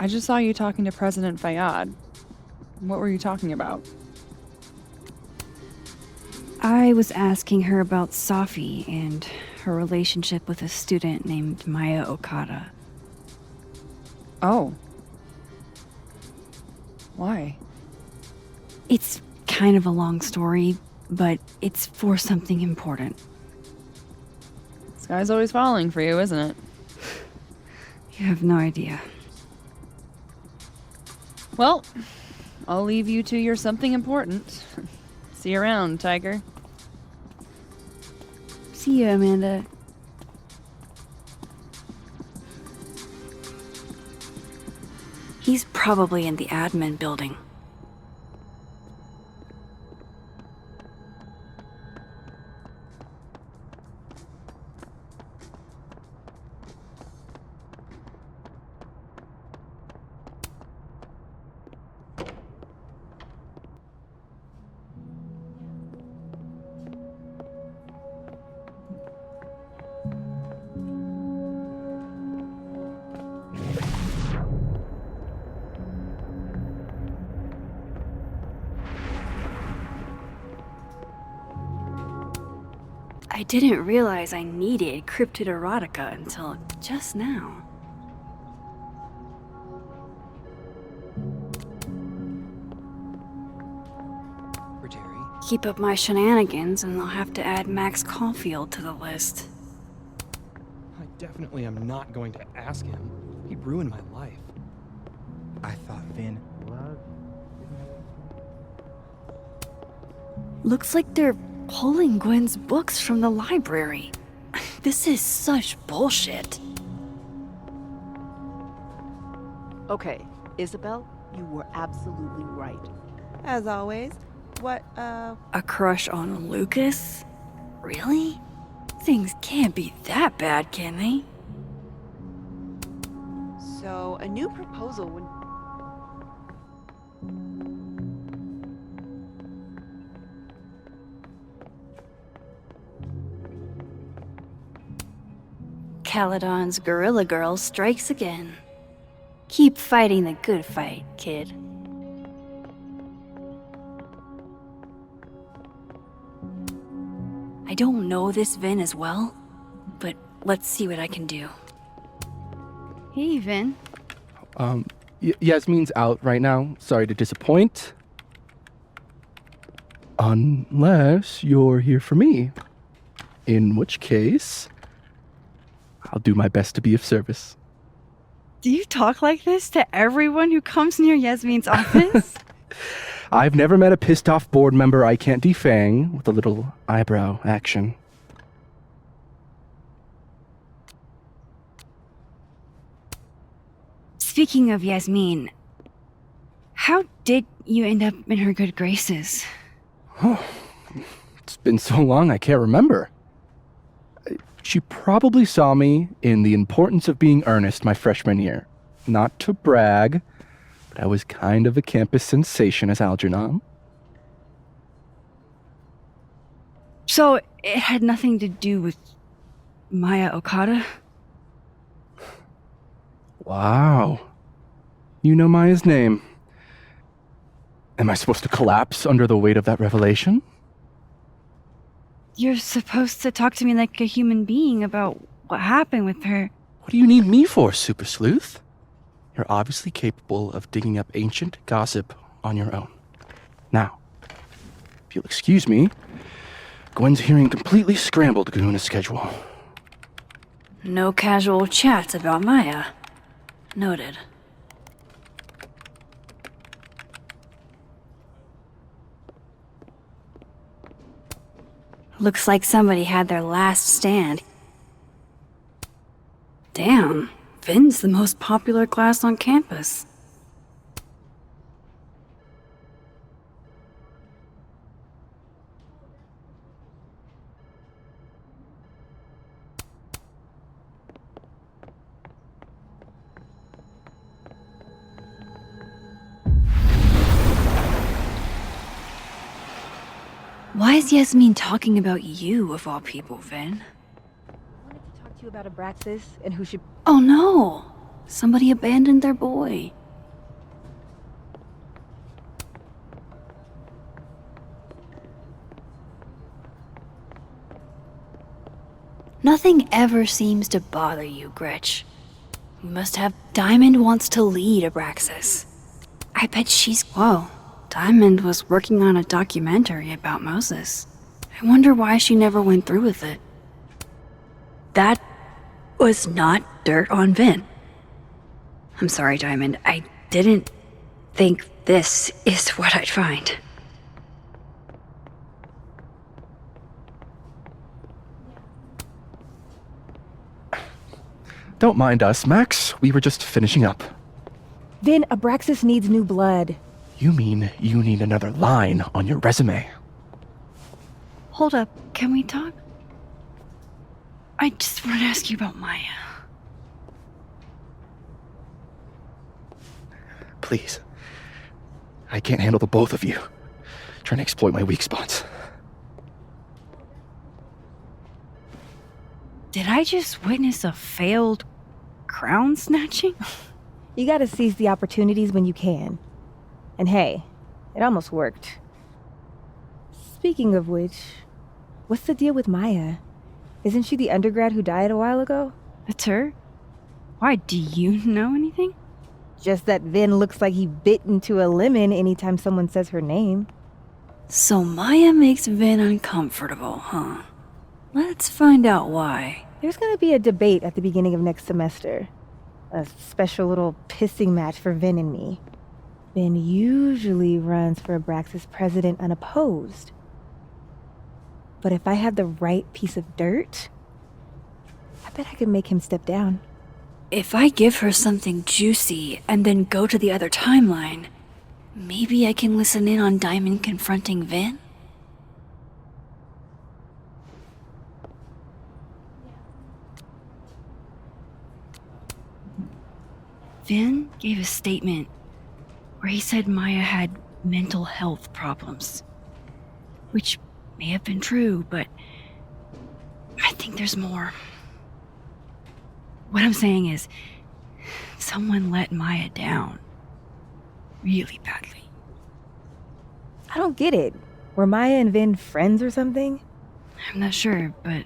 I just saw you talking to President Fayyad. What were you talking about? I was asking her about Safi and her relationship with a student named Maya Okada. Oh. Why? It's kind of a long story, but it's for something important. Sky's always falling for you, isn't it? You have no idea. Well, I'll leave you to your something important. See you around, Tiger. See you, Amanda. He's probably in the admin building. I didn't realize I needed cryptid erotica until just now. For Terry. Keep up my shenanigans and I'll have to add Max Caulfield to the list. I definitely am not going to ask him. He ruined my life. I thought Vin. Looks like they're pulling Gwen's books from the library. This is such bullshit. Okay, Isabel, you were absolutely right. As always. What, A crush on Lucas? Really? Things can't be that bad, can they? So, a new proposal would... Caledon's Gorilla Girl strikes again. Keep fighting the good fight, kid. I don't know this Vin as well, but let's see what I can do. Hey, Vin. Yasmin's out right now. Sorry to disappoint. Unless you're here for me. In which case, I'll do my best to be of service. Do you talk like this to everyone who comes near Yasmin's office? I've never met a pissed off board member I can't defang with a little eyebrow action. Speaking of Yasmin, how did you end up in her good graces? Oh, it's been so long I can't remember. She probably saw me in The Importance of Being Earnest my freshman year. Not to brag, but I was kind of a campus sensation as Algernon. So it had nothing to do with Maya Okada? Wow. You know Maya's name. Am I supposed to collapse under the weight of that revelation? You're supposed to talk to me like a human being about what happened with her. What do you need me for, Super Sleuth? You're obviously capable of digging up ancient gossip on your own. Now, if you'll excuse me, Gwen's hearing completely scrambled Kahuna schedule. No casual chats about Maya. Noted. Looks like somebody had their last stand. Damn, Vin's the most popular class on campus. Why is Yasmin talking about you, of all people, Vin? I wanted to talk to you about Abraxas and who should... Oh no! Somebody abandoned their boy. Nothing ever seems to bother you, Gretch. You must have... Diamond wants to lead Abraxas. I bet she's... Whoa. Diamond was working on a documentary about Moses. I wonder why she never went through with it. That was not dirt on Vin. I'm sorry, Diamond. I didn't think this is what I'd find. Don't mind us, Max. We were just finishing up. Vin, Abraxas needs new blood. You mean you need another line on your resume? Hold up, can we talk? I just want to ask you about Maya. Please. I can't handle the both of you. Trying to exploit my weak spots. Did I just witness a failed crown snatching? You gotta seize the opportunities when you can. And hey, it almost worked. Speaking of which, What's the deal with Maya? Isn't she the undergrad who died a while ago? That's her? Why, do you know anything? Just that Vin looks like he bit into a lemon anytime someone says her name. So Maya makes Vin uncomfortable, huh? Let's find out why. There's gonna be a debate at the beginning of next semester. A special little pissing match for Vin and me. Vin usually runs for Abraxas president unopposed. But if I had the right piece of dirt, I bet I could make him step down. If I give her something juicy and then go to the other timeline, maybe I can listen in on Diamond confronting Vin? Vin gave a statement where he said Maya had mental health problems. Which may have been true, but I think there's more. What I'm saying is, someone let Maya down. Really badly. I don't get it. Were Maya and Vin friends or something? I'm not sure, but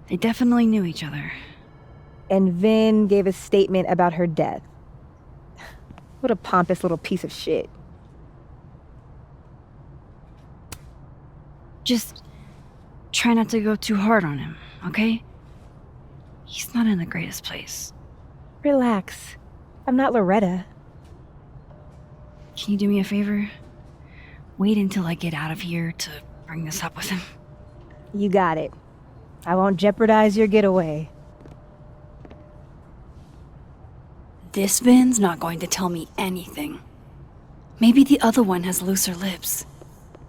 they definitely knew each other. And Vin gave a statement about her death. What a pompous little piece of shit. Just try not to go too hard on him, okay? He's not in the greatest place. Relax. I'm not Loretta. Can you do me a favor? Wait until I get out of here to bring this up with him. You got it. I won't jeopardize your getaway. This Vin's not going to tell me anything. Maybe the other one has looser lips.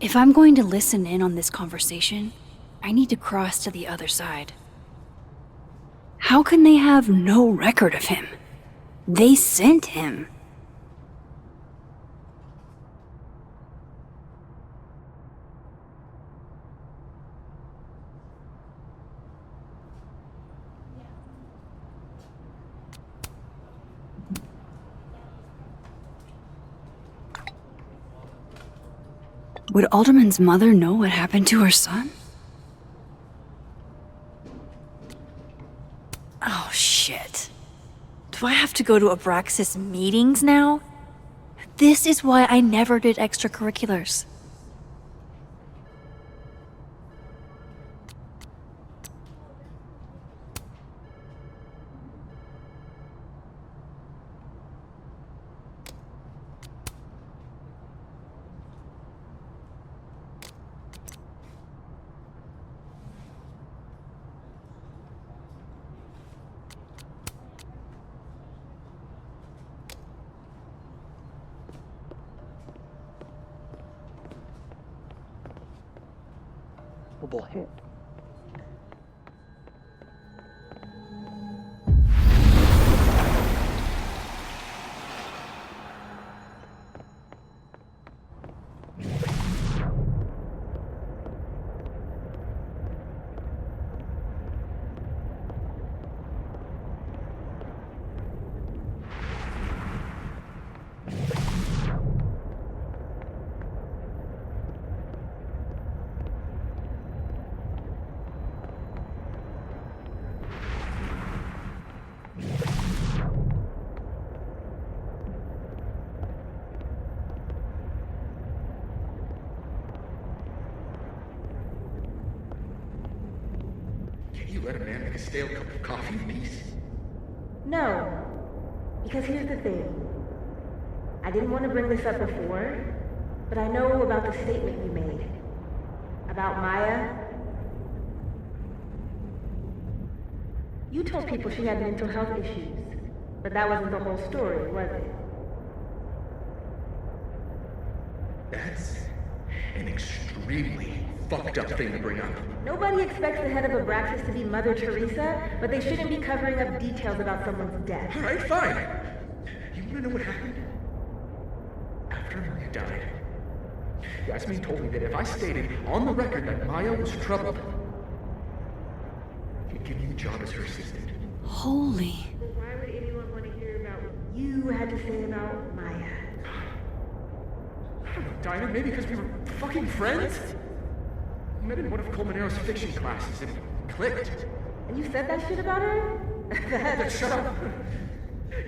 If I'm going to listen in on this conversation, I need to cross to the other side. How can they have no record of him? They sent him. Would Alderman's mother know what happened to her son? Oh, shit. Do I have to go to Abraxas meetings now? This is why I never did extracurriculars. Hit. You let a man make a stale cup of coffee in peace? No. Because here's the thing. I didn't want to bring this up before, but I know about the statement you made. About Maya. You told people she had mental health issues, but that wasn't the whole story, was it? That's an extremely fucked up thing to bring up. Nobody expects the head of Abraxas to be Mother Teresa, but they shouldn't be covering up details about someone's death. All right, fine. You want to know what happened? After Maya died, Yasmin told me that if I stated on the record that Maya was troubled, he'd give me the job as her assistant. Holy. Why would anyone want to hear about what you had to say about Maya? I don't know, Dinah, maybe because we were fucking friends? We met in one of Colmenaro's fiction classes and clicked. And you said that shit about her? Shut up!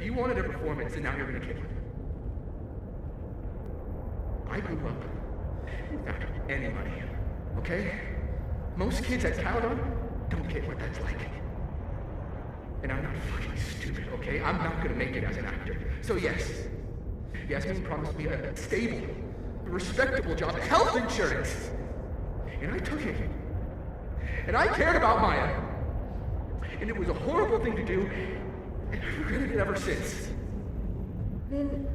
You wanted a performance and now you're gonna kill it. I grew up without any money, okay? Most kids at Caledon don't get what that's like. And I'm not fucking stupid, okay? I'm not gonna make it as an actor. So yes, Yasmin promised me a stable, respectable job, health insurance. And I took it. And I cared about Maya. And it was a horrible thing to do, and I've regretted it ever since. Then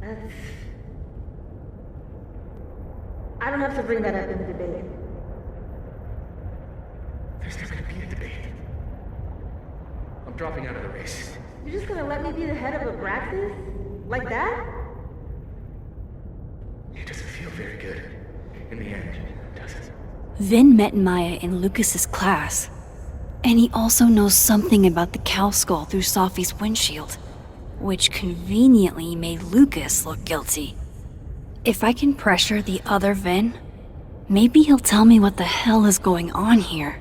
that's... I don't have to bring that up in the debate. There's never gonna be a debate. I'm dropping out of the race. You're just gonna let me be the head of Abraxas? Like that? It doesn't feel very good in the end, does it? Vin met Maya in Lucas's class, and he also knows something about the cow skull through Sophie's windshield, which conveniently made Lucas look guilty. If I can pressure the other Vin, maybe he'll tell me what the hell is going on here.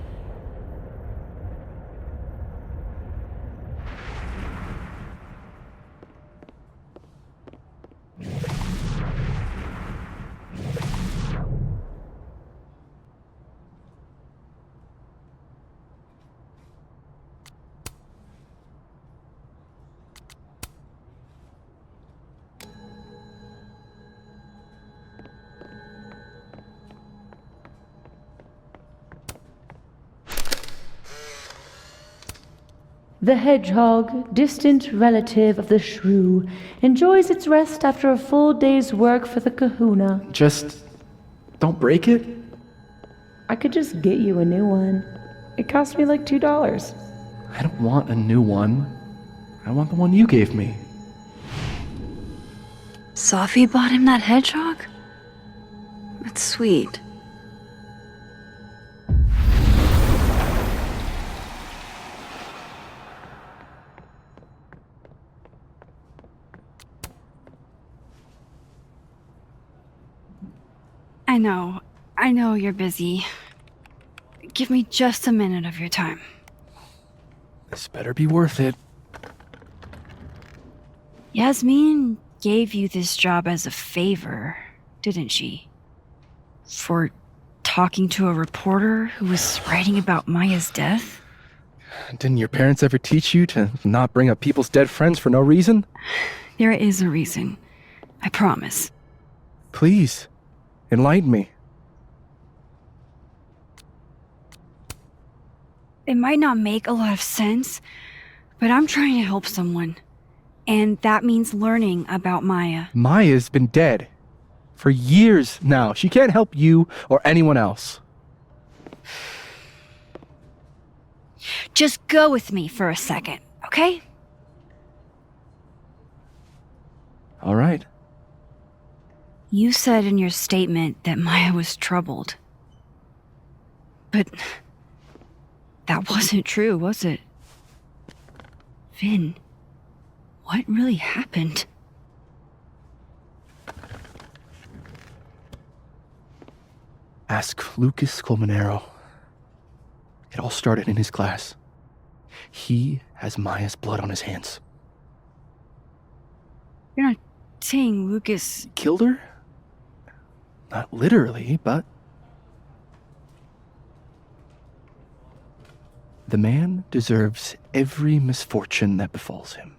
The hedgehog, distant relative of the shrew, enjoys its rest after a full day's work for the kahuna. Just don't break it? I could just get you a new one. It cost me like $2. I don't want a new one. I want the one you gave me. Sophie bought him that hedgehog? That's sweet. I know you're busy. Give me just a minute of your time. This better be worth it. Yasmin gave you this job as a favor, didn't she? For talking to a reporter who was writing about Maya's death? Didn't your parents ever teach you to not bring up people's dead friends for no reason? There is a reason. I promise. Please, enlighten me. It might not make a lot of sense, but I'm trying to help someone. And that means learning about Maya. Maya's been dead for years now. She can't help you or anyone else. Just go with me for a second, okay? All right. You said in your statement that Maya was troubled. But that wasn't true, was it? Vin, what really happened? Ask Lucas Colmenero. It all started in his class. He has Maya's blood on his hands. You're not saying Lucas Killed her? Not literally, but... The man deserves every misfortune that befalls him.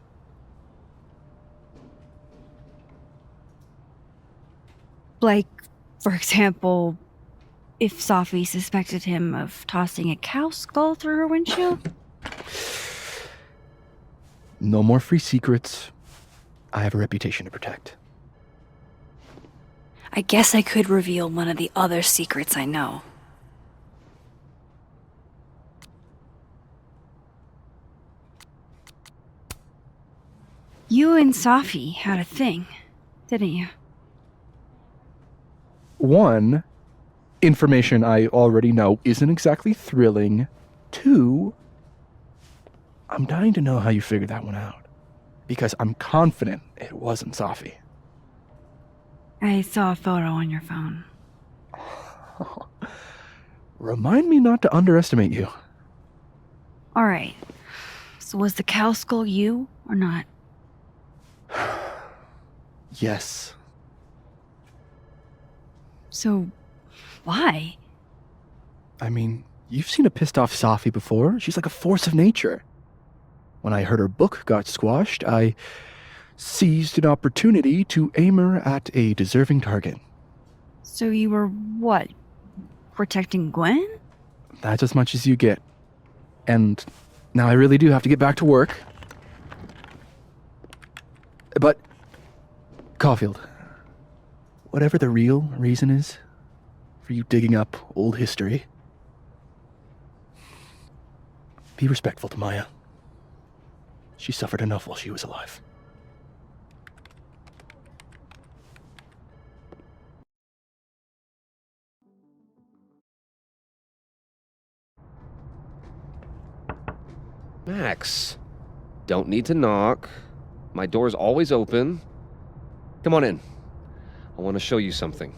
Like, for example, if Sophie suspected him of tossing a cow skull through her windshield? No more free secrets. I have a reputation to protect. I guess I could reveal one of the other secrets I know. You and Sophie had a thing, didn't you? One, information I already know isn't exactly thrilling. Two, I'm dying to know how you figured that one out. Because I'm confident it wasn't Sophie. I saw a photo on your phone. Remind me not to underestimate you. All right. So was the cow skull you or not? Yes. So, why? I mean, you've seen a pissed off Safi before. She's like a force of nature. When I heard her book got squashed, I seized an opportunity to aim her at a deserving target. So you were what? Protecting Gwen? That's as much as you get. And now I really do have to get back to work. But, Caulfield, whatever the real reason is for you digging up old history, be respectful to Maya. She suffered enough while she was alive. Max, don't need to knock. My door's always open. Come on in. I want to show you something.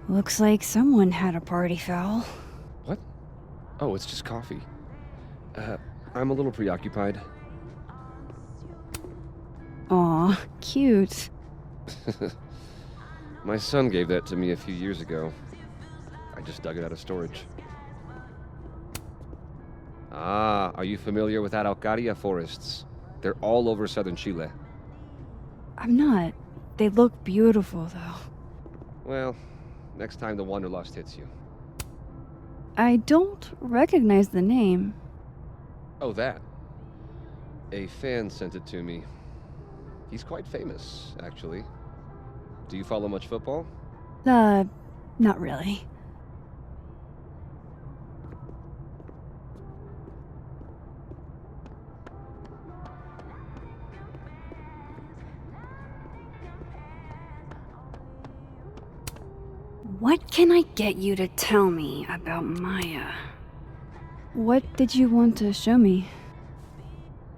Looks like someone had a party foul. What? Oh, it's just coffee. I'm a little preoccupied. Aw, cute. My son gave that to me a few years ago. I just dug it out of storage. Ah, are you familiar with Araucaria forests? They're all over southern Chile. I'm not. They look beautiful, though. Well, next time the Wanderlust hits you. I don't recognize the name. Oh, that. A fan sent it to me. He's quite famous, actually. Do you follow much football? Not really. What can I get you to tell me about Maya? What did you want to show me?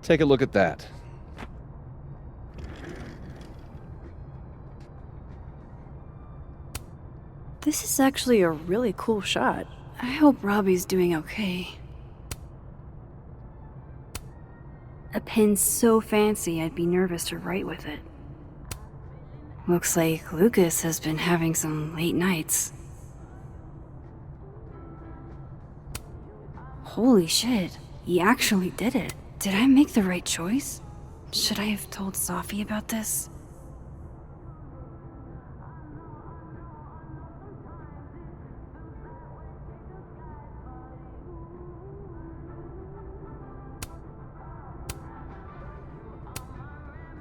Take a look at that. This is actually a really cool shot. I hope Robbie's doing okay. A pen so fancy I'd be nervous to write with it. Looks like Lucas has been having some late nights. Holy shit, he actually did it. Did I make the right choice? Should I have told Safi about this?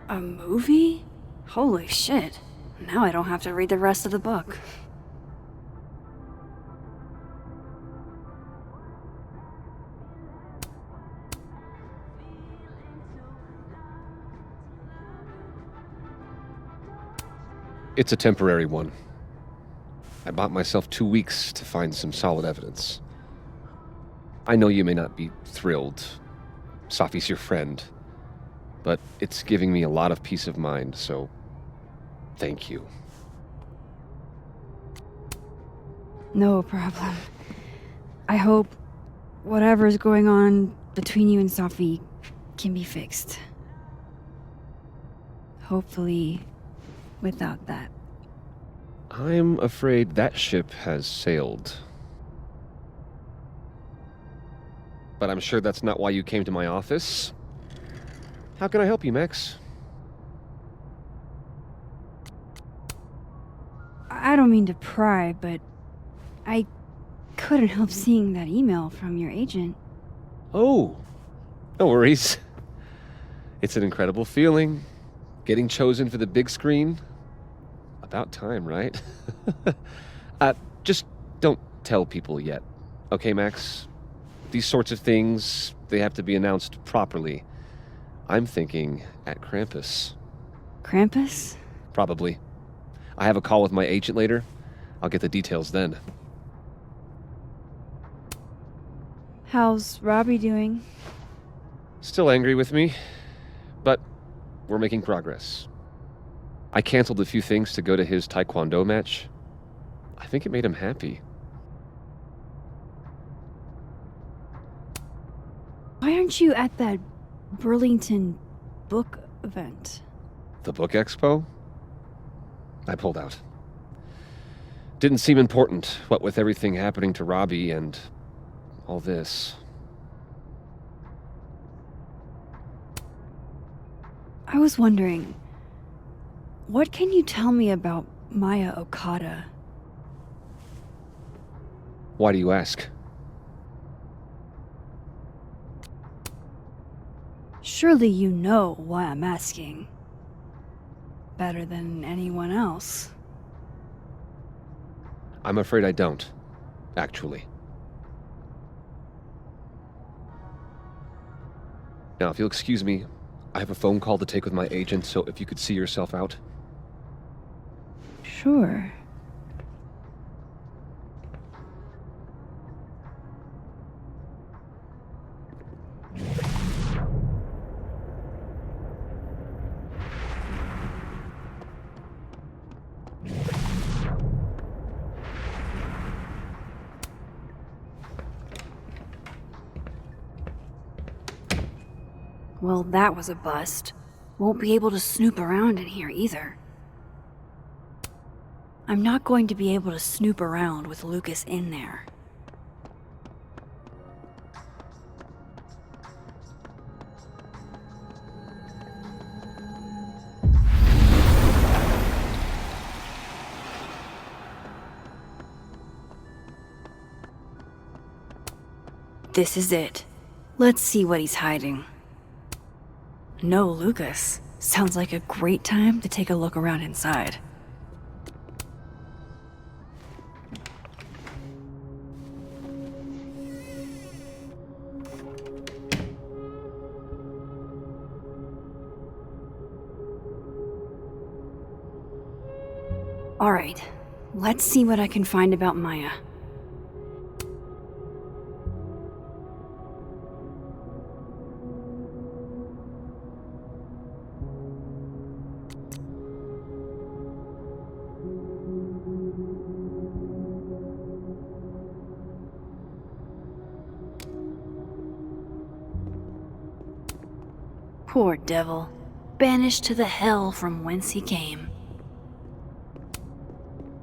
A movie? Holy shit. Now I don't have to read the rest of the book. It's a temporary one. I bought myself 2 weeks to find some solid evidence. I know you may not be thrilled. Safi's your friend. But it's giving me a lot of peace of mind, so thank you. No problem. I hope whatever's going on between you and Safi can be fixed. Hopefully, without that. I'm afraid that ship has sailed. But I'm sure that's not why you came to my office. How can I help you, Max? I don't mean to pry, but I couldn't help seeing that email from your agent. Oh, no worries. It's an incredible feeling. Getting chosen for the big screen. About time, right? Just don't tell people yet. Okay, Max? These sorts of things, they have to be announced properly. I'm thinking at Krampus. Krampus? Probably. I have a call with my agent later. I'll get the details then. How's Robbie doing? Still angry with me, but we're making progress. I canceled a few things to go to his taekwondo match. I think it made him happy. Why aren't you at that Burlington book event? The book expo? I pulled out. Didn't seem important, what with everything happening to Robbie and all this. I was wondering, what can you tell me about Maya Okada? Why do you ask? Surely you know why I'm asking. Better than anyone else. I'm afraid I don't, actually. Now, if you'll excuse me, I have a phone call to take with my agent, so if you could see yourself out. Sure. Well, that was a bust. Won't be able to snoop around in here either. I'm not going to be able to snoop around with Lucas in there. This is it. Let's see what he's hiding. No Lucas. Sounds like a great time to take a look around inside. All right, let's see what I can find about Maya. Poor devil, banished to the hell from whence he came.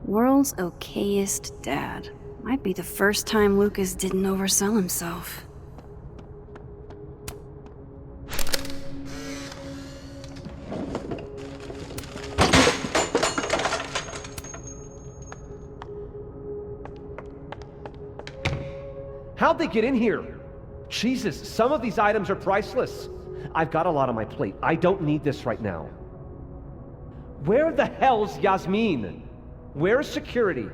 World's okayest dad. Might be the first time Lucas didn't oversell himself. How'd they get in here? Jesus, some of these items are priceless. I've got a lot on my plate. I don't need this right now. Where the hell's Yasmin? Where's security?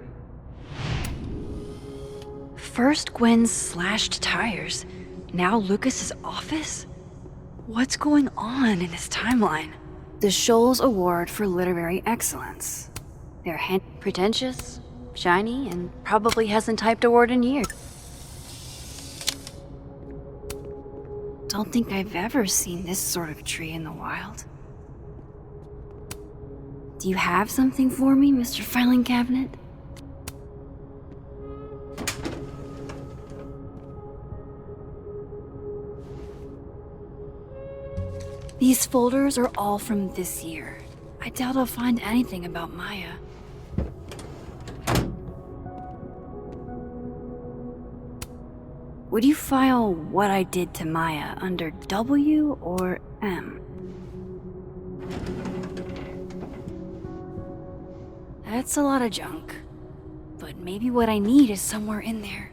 First Gwen's slashed tires, now Lucas's office? What's going on in this timeline? The Shoals Award for Literary Excellence. They're pretentious, shiny, and probably hasn't typed a word in years. Don't think I've ever seen this sort of tree in the wild. Do you have something for me, Mr. Filing Cabinet? These folders are all from this year. I doubt I'll find anything about Maya. Would you file what I did to Maya under W or M? That's a lot of junk, but maybe what I need is somewhere in there.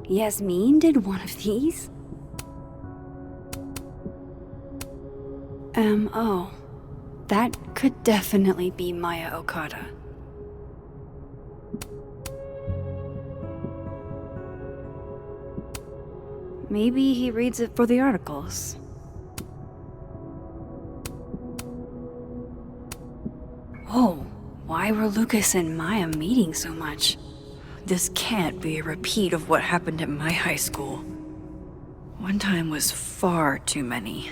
Yasmin did one of these? Oh. That could definitely be Maya Okada. Maybe he reads it for the articles. Whoa, why why were Lucas and Maya meeting so much? This can't be a repeat of what happened at my high school. One time was far too many.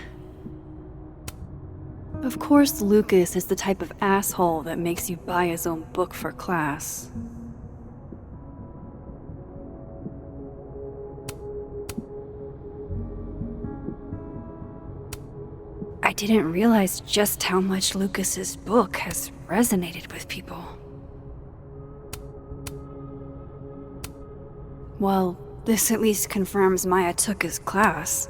Of course, Lucas is the type of asshole that makes you buy his own book for class. I didn't realize just how much Lucas's book has resonated with people. Well, this at least confirms Maya took his class.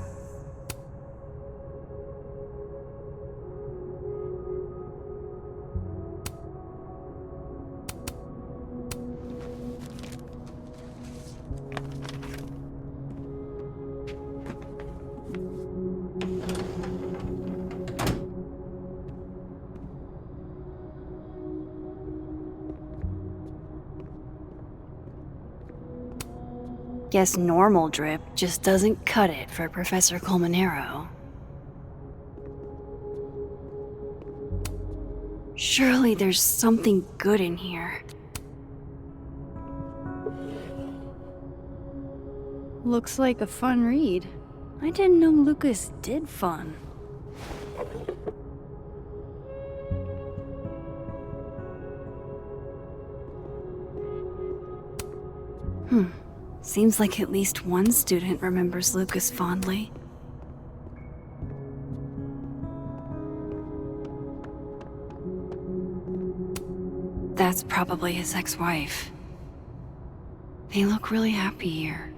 Guess normal drip just doesn't cut it for Professor Colmenero. Surely there's something good in here. Looks like a fun read. I didn't know Lucas did fun. Seems like at least one student remembers Lucas fondly. That's probably his ex-wife. They look really happy here.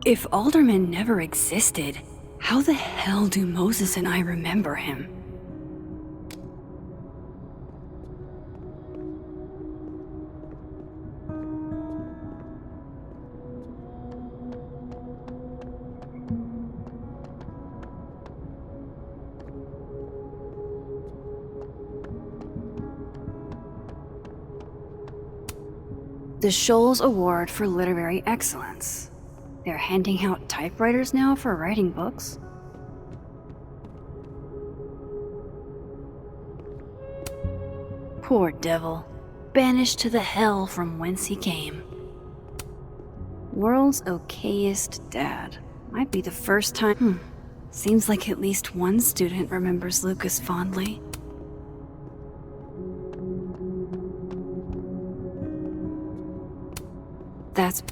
If Alderman never existed, how the hell do Moses and I remember him? The Shoals Award for Literary Excellence. They're handing out typewriters now for writing books? Poor devil. Banished to the hell from whence he came. World's okayest dad. Might be the first time. Seems like at least one student remembers Lucas fondly. That's...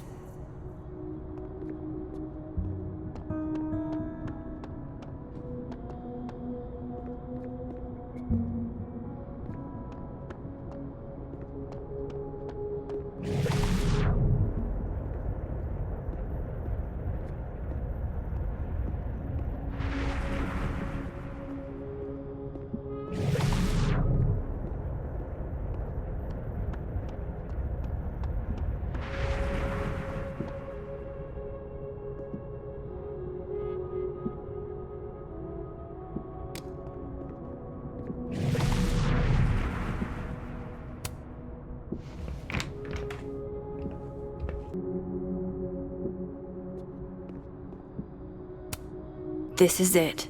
This is it.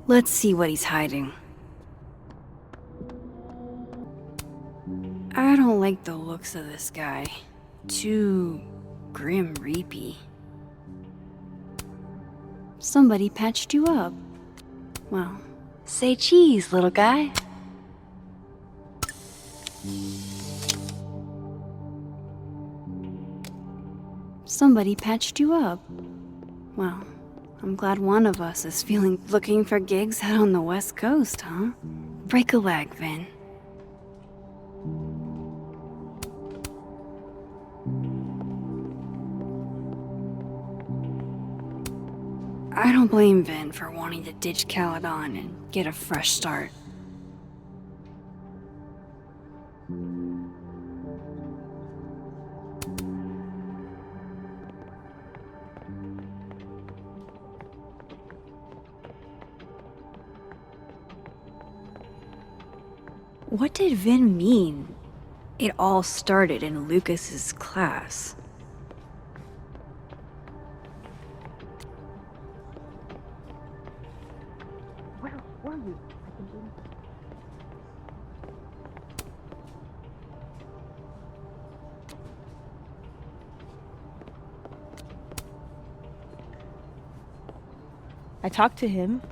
Let's see what he's hiding. I don't like the looks of this guy. Too grim reapy. Somebody patched you up. Well, say cheese, little guy. Somebody patched you up. Well, I'm glad one of us is looking for gigs out on the West Coast, huh? Break a leg, Vin. I don't blame Vin for wanting to ditch Caledon and get a fresh start. What did Vin mean? It all started in Lucas's class. Where were you? I talked to him.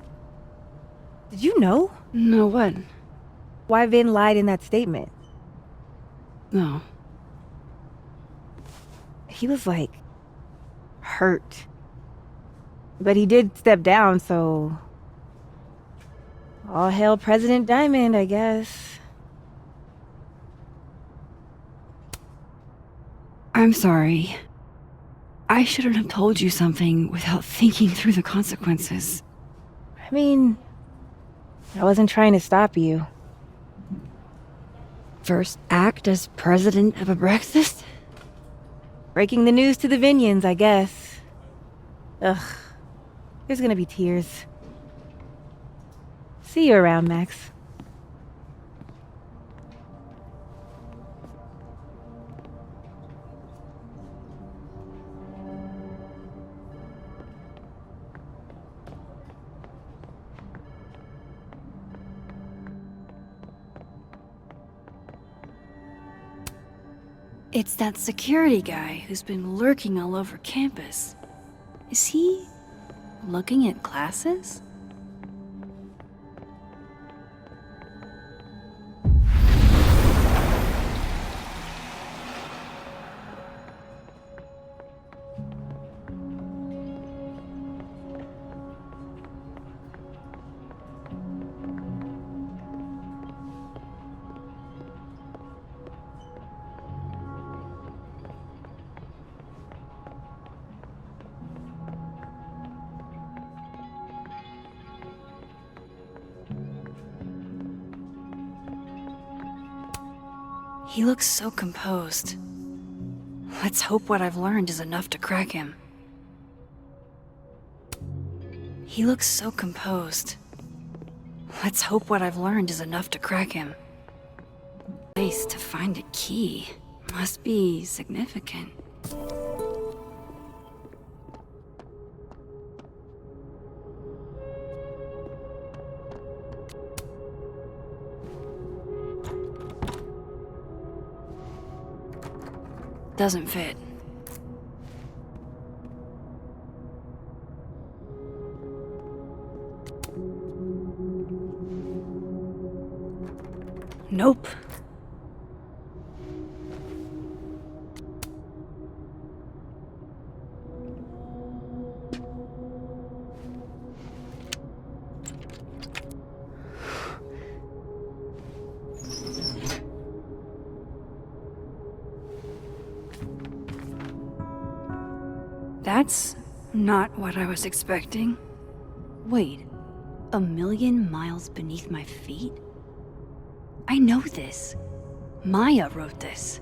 Did you know? No, what? Why Vin lied in that statement. No. He was like hurt. But he did step down, so all hail President Diamond, I guess. I'm sorry. I shouldn't have told you something without thinking through the consequences. I mean, I wasn't trying to stop you. First act as president of Abraxas? Breaking the news to the Vinians, I guess. Ugh. There's gonna be tears. See you around, Max. It's that security guy who's been lurking all over campus. Is he looking at classes? He looks so composed. Let's hope what I've learned is enough to crack him. He looks so composed. Let's hope what I've learned is enough to crack him. Place to find a key must be significant. Doesn't fit. Nope. That's not what I was expecting. Wait, 1,000,000 miles beneath my feet? I know this. Maya wrote this.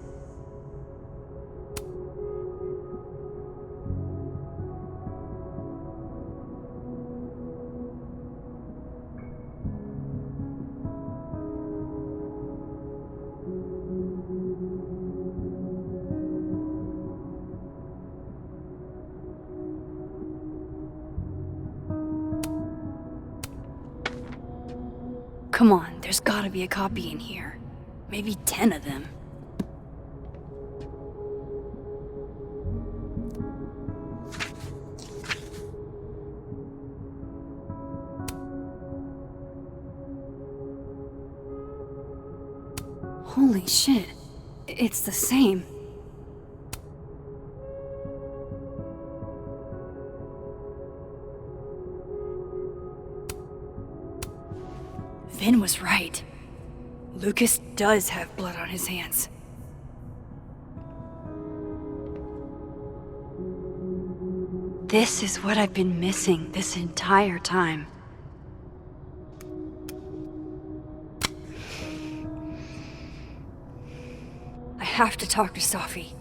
Come on, there's gotta be a copy in here. Maybe 10 of them. Holy shit, it's the same. Vin was right. Lucas does have blood on his hands. This is what I've been missing this entire time. I have to talk to Safi.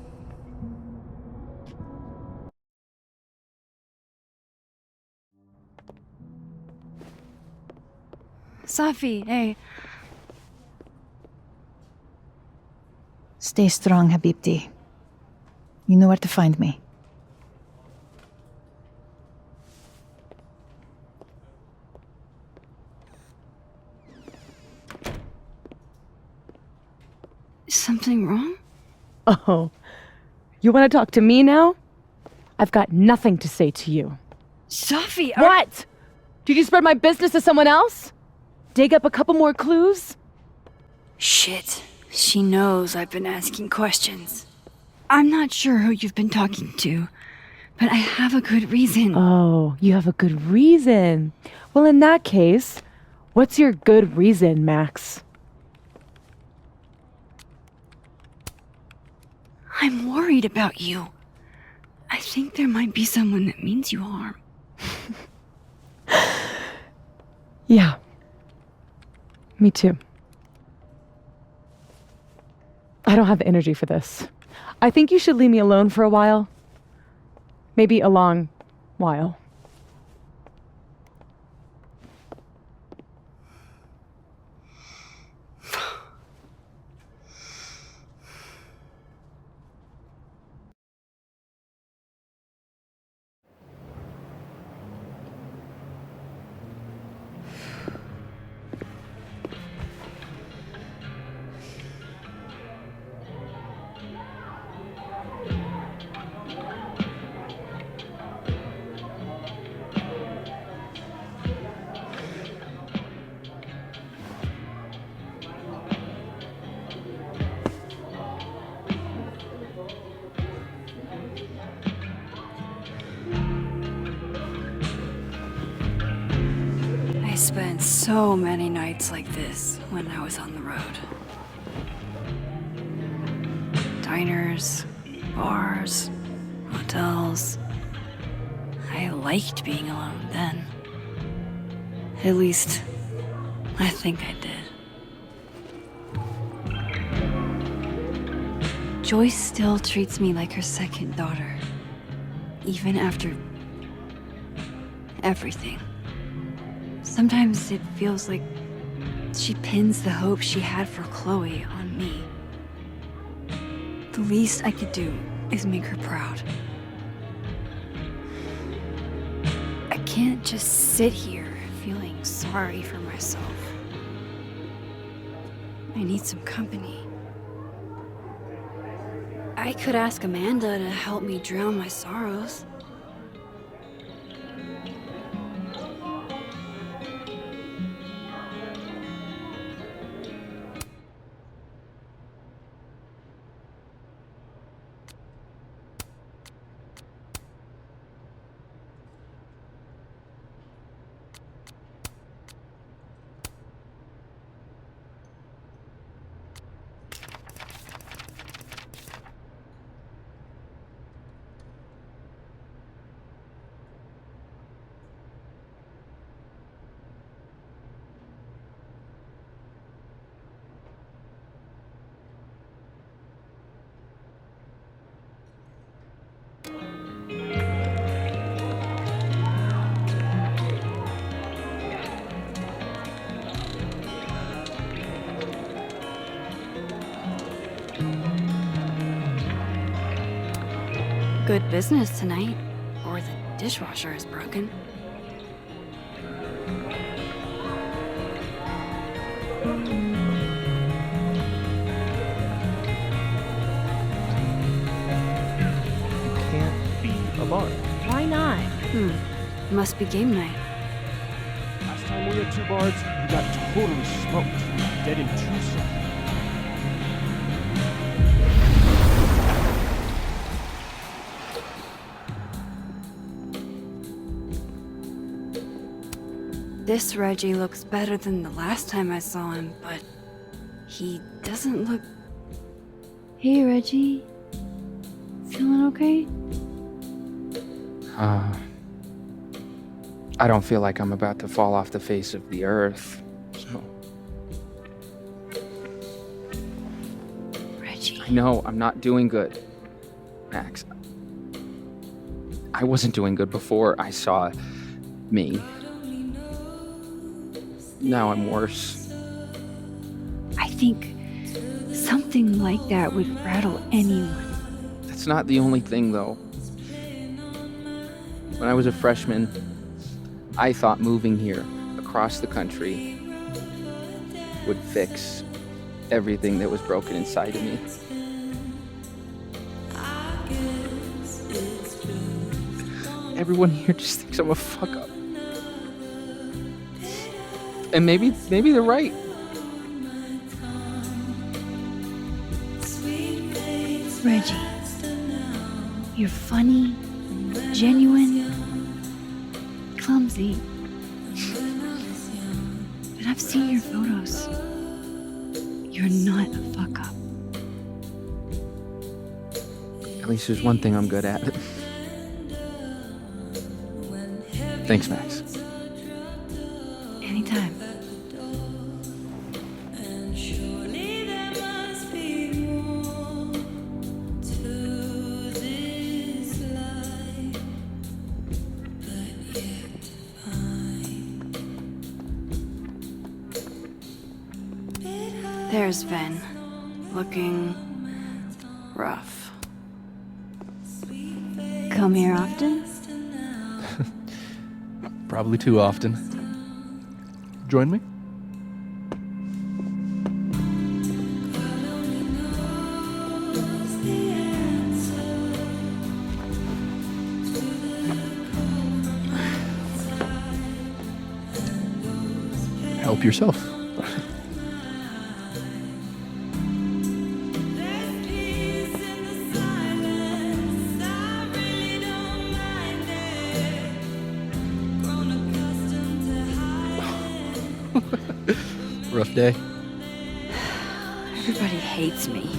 Safi, hey. Stay strong, Habibti. You know where to find me. Is something wrong? Oh, you want to talk to me now? I've got nothing to say to you. Safi, What? Did you spread my business to someone else? Dig up a couple more clues? Shit. She knows I've been asking questions. I'm not sure who you've been talking to, but I have a good reason. Oh, you have a good reason. Well, in that case, what's your good reason, Max? I'm worried about you. I think there might be someone that means you harm. Yeah. Me too. I don't have the energy for this. I think you should leave me alone for a while. Maybe a long while. I spent so many nights like this when I was on the road. Diners, bars, hotels. I liked being alone then. At least, I think I did. Joyce still treats me like her second daughter, even after everything. Sometimes it feels like she pins the hope she had for Chloe on me. The least I could do is make her proud. I can't just sit here feeling sorry for myself. I need some company. I could ask Amanda to help me drown my sorrows. Good business tonight, or the dishwasher is broken. Can't be a bar. Why not? Must be game night. Last time we had two bars, you got totally smoked. Dead in 2 seconds. This Reggie looks better than the last time I saw him, but he doesn't look... Hey, Reggie. Feeling okay? I don't feel like I'm about to fall off the face of the earth, so... Reggie. I know, I'm not doing good, Max. I wasn't doing good before I saw me. Now I'm worse. I think something like that would rattle anyone. That's not the only thing, though. When I was a freshman, I thought moving here across the country would fix everything that was broken inside of me. Everyone here just thinks I'm a fuck up. And maybe they're right. Reggie, you're funny, genuine, clumsy. But I've seen your photos. You're not a fuck up. At least there's one thing I'm good at. Thanks, Max. Anytime. There's Ben, looking rough. Come here often? Probably too often. Join me? Help yourself. Rough day. Everybody hates me.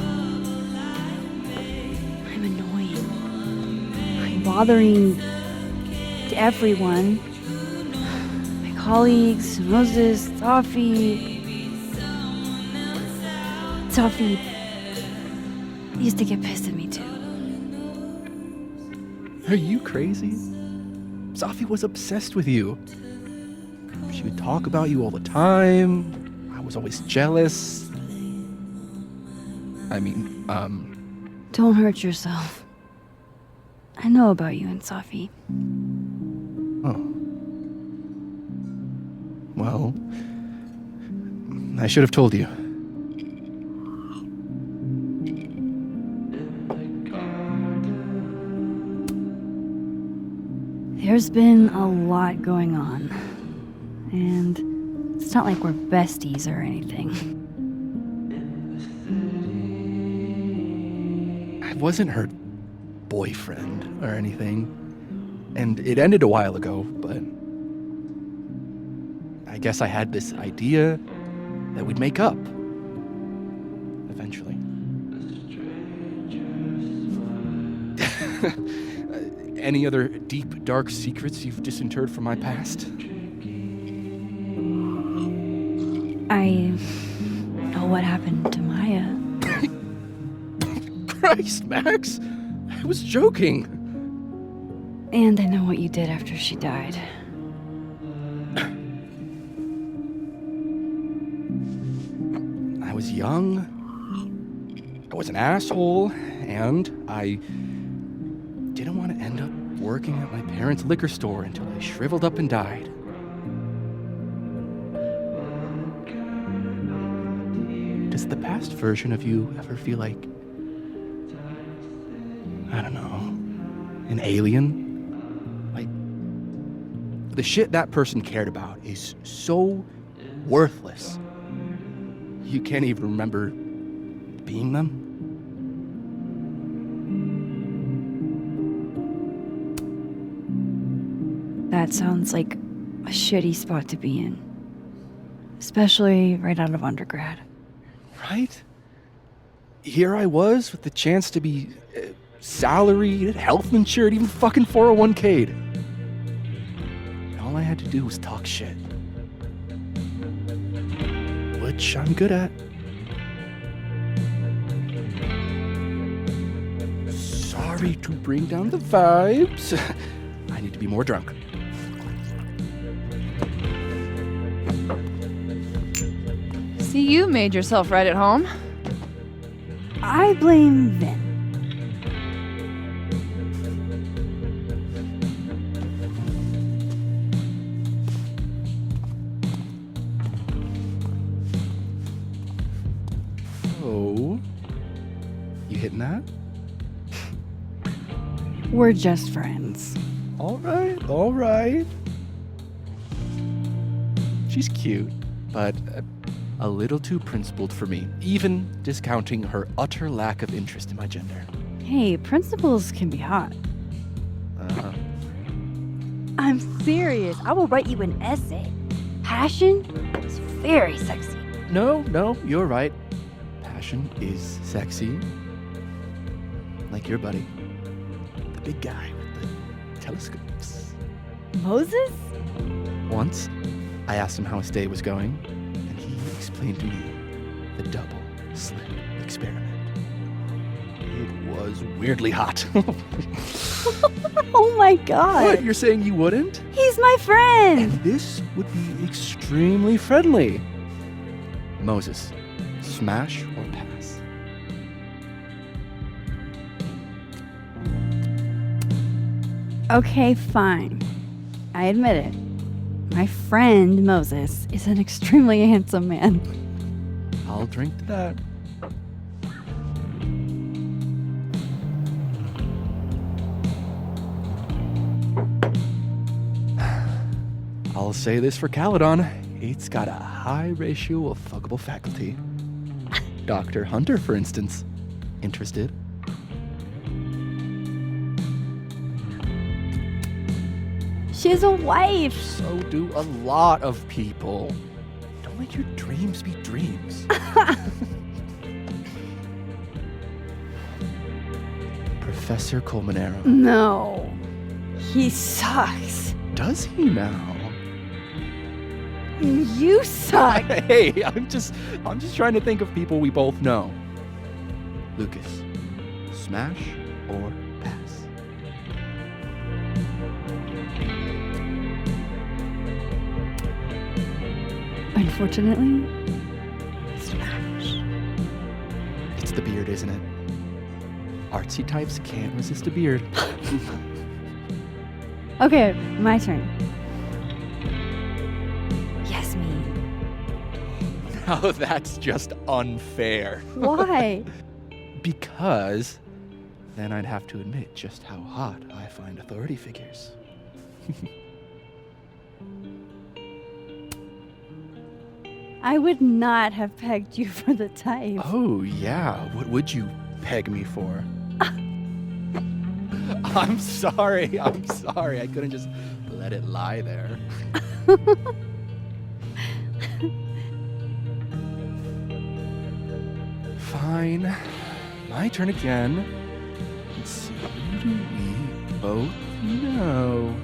I'm annoying. I'm bothering to everyone. My colleagues, Moses, Sophie. Sophie used to get pissed at me too. Are you crazy? Sophie was obsessed with you. She would talk about you all the time. I was always jealous. I mean, Don't hurt yourself. I know about you and Sophie. Oh. Well, I should have told you. There's been a lot going on. And it's not like we're besties or anything. I wasn't her boyfriend or anything. And it ended a while ago, but I guess I had this idea that we'd make up. Eventually. Any other deep, dark secrets you've disinterred from my past? I know what happened to Maya. Christ, Max! I was joking. And I know what you did after she died. I was young. I was an asshole, and I didn't want to end up working at my parents' liquor store until I shriveled up and died. Does the past version of you ever feel like, I don't know, an alien? Like, the shit that person cared about is so worthless. You can't even remember being them? That sounds like a shitty spot to be in. Especially right out of undergrad. Right? Here I was with the chance to be salaried, health insured, even fucking 401k'd. And all I had to do was talk shit. Which I'm good at. Sorry to bring down the vibes. I need to be more drunk. See, you made yourself right at home. I blame Vin. Oh, you hitting that? We're just friends. All right. She's cute, but a little too principled for me, even discounting her utter lack of interest in my gender. Hey, principals can be hot. I'm serious. I will write you an essay. Passion is very sexy. No, you're right. Passion is sexy. Like your buddy. The big guy with the telescopes. Moses? Once, I asked him how his day was going, and he explained to me the double slit experiment. It was weirdly hot. Oh my god. What, you're saying you wouldn't? He's my friend. And this would be extremely friendly. Moses, smash or pass? Okay, fine. I admit it. My friend Moses is an extremely handsome man. I'll drink to that. I'll say this for Caledon. It's got a high ratio of fuckable faculty. Dr. Hunter, for instance. Interested? She has a wife. So do a lot of people. Don't let your dreams be dreams. Professor Colmenero. No. He sucks. Does he now? You suck. Hey, I'm just trying to think of people we both know. Lucas, smash or pass? Unfortunately, smash. It's the beard, isn't it? Artsy types can't resist a beard. Okay, my turn. Yes, me. Now that's just unfair. Why? Because then I'd have to admit just how hot I find authority figures. I would not have pegged you for the type. Oh, yeah. What would you peg me for? I'm sorry. I couldn't just let it lie there. Fine. My turn again. Let's see. Who do we both know?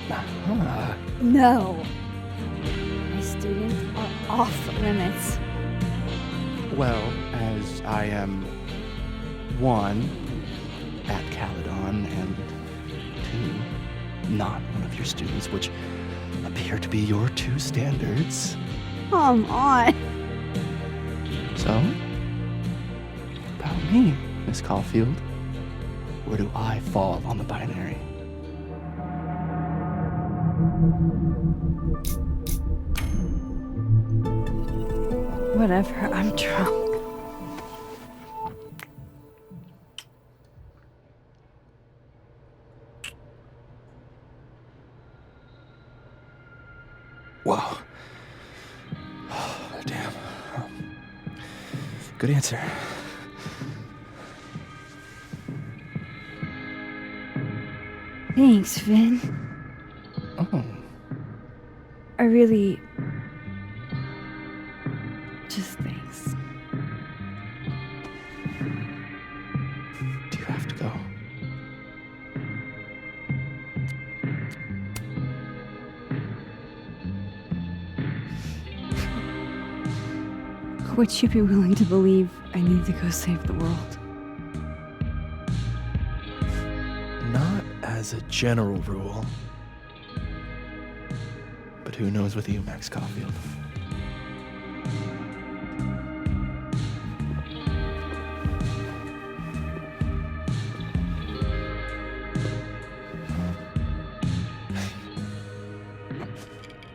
Uh-huh. No. My students are off limits. Well, as I am one at Caledon and two, not one of your students, which appear to be your two standards. Come on. So, about me, Miss Caulfield. Where do I fall on the binary? Whatever, I'm drunk. Whoa. Damn. Good answer. Thanks, Finn. Oh. I really... just thanks. Do you have to go? Would you be willing to believe I need to go save the world? Not as a general rule. But who knows with you, Max Caulfield?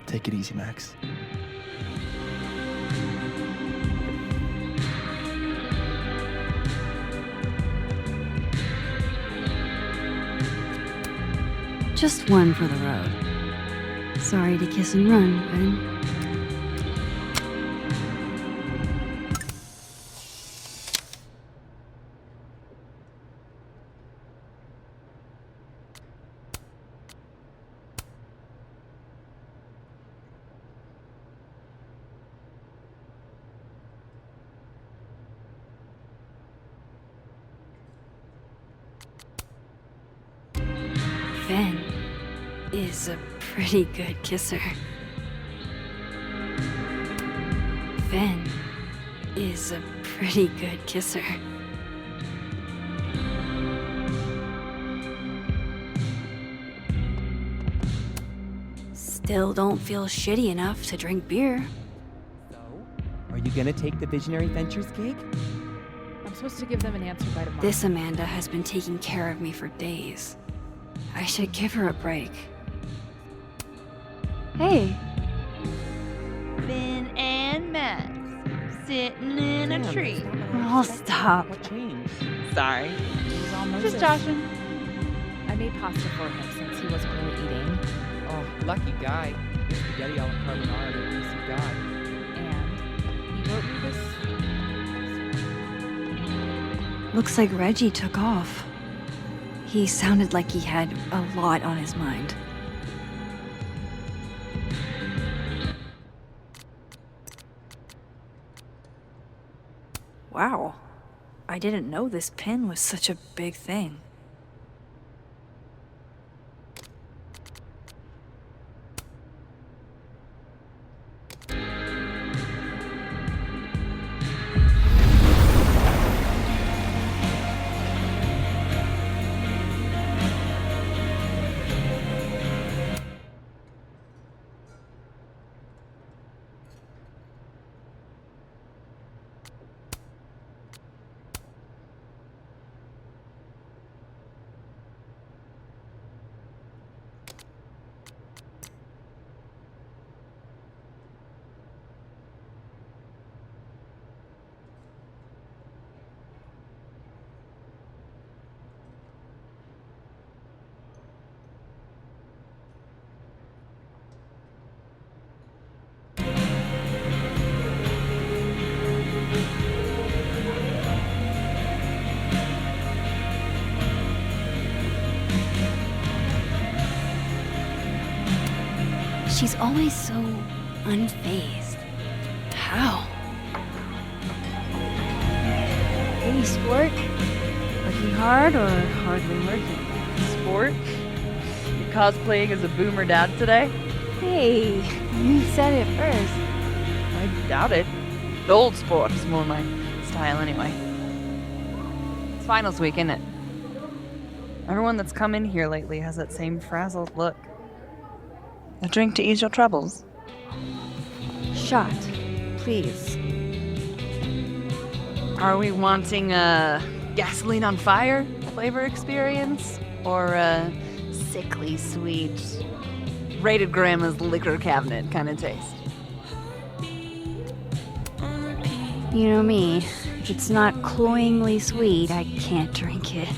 Take it easy, Max. Just one for the road. Sorry to kiss and run, Ben. Ben is a pretty good kisser. Ben is a pretty good kisser. Still don't feel shitty enough to drink beer. Are you gonna take the Visionary Ventures gig? I'm supposed to give them an answer by tomorrow. This Amanda has been taking care of me for days. I should give her a break. Hey. Ben and Max sitting in a tree. Oh, stop. What changed? Sorry. Just joshing. I made pasta for him since he wasn't really eating. Oh, lucky guy. Spaghetti a la carbonara that you got. And he wrote me this. Looks like Reggie took off. He sounded like he had a lot on his mind. Wow. I didn't know this pin was such a big thing. She's always so unfazed. How? Hey, sport. Working hard or hardly working? Sport? You cosplaying as a boomer dad today? Hey, you said it first. I doubt it. Old sport is more my style anyway. It's finals week, isn't it? Everyone that's come in here lately has that same frazzled look. A drink to ease your troubles. Shot, please. Are we wanting a gasoline on fire flavor experience? Or a sickly sweet, rated grandma's liquor cabinet kind of taste? You know me. If it's not cloyingly sweet, I can't drink it.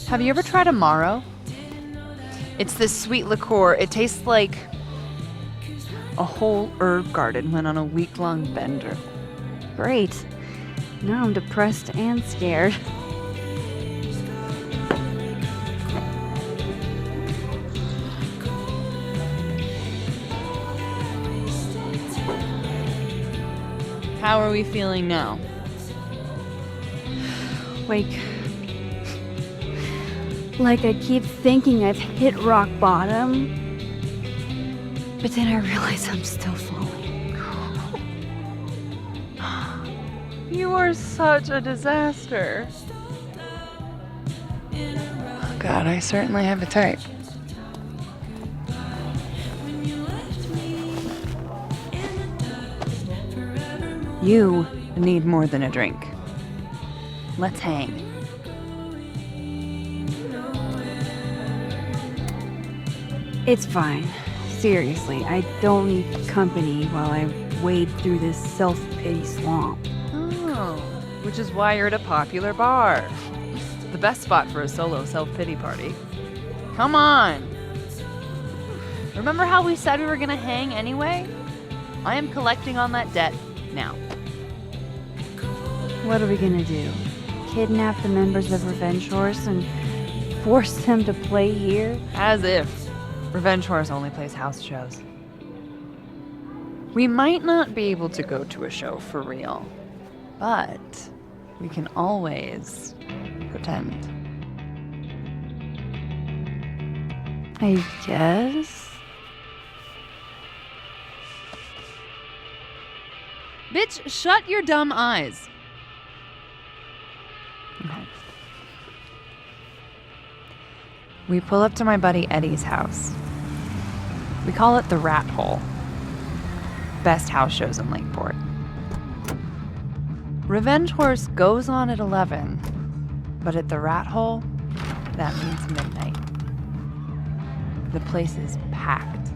Have you ever tried Amaro? It's this sweet liqueur. It tastes like a whole herb garden went on a week-long bender. Great. Now I'm depressed and scared. How are we feeling now? Like I keep thinking I've hit rock bottom, but then I realize I'm still falling. You are such a disaster. Oh God, I certainly have a type. You need more than a drink. Let's hang. It's fine. Seriously, I don't need company while I wade through this self-pity swamp. Oh, which is why you're at a popular bar. The best spot for a solo self-pity party. Come on! Remember how we said we were gonna hang anyway? I am collecting on that debt now. What are we gonna do? Kidnap the members of Revenge Horse and force them to play here? As if. Revenge Horse only plays house shows. We might not be able to go to a show for real, but we can always pretend. I guess? Bitch, shut your dumb eyes. Okay. We pull up to my buddy Eddie's house. We call it the Rat Hole. Best house shows in Lakeport. Revenge Horse goes on at 11, but at the Rat Hole, that means midnight. The place is packed.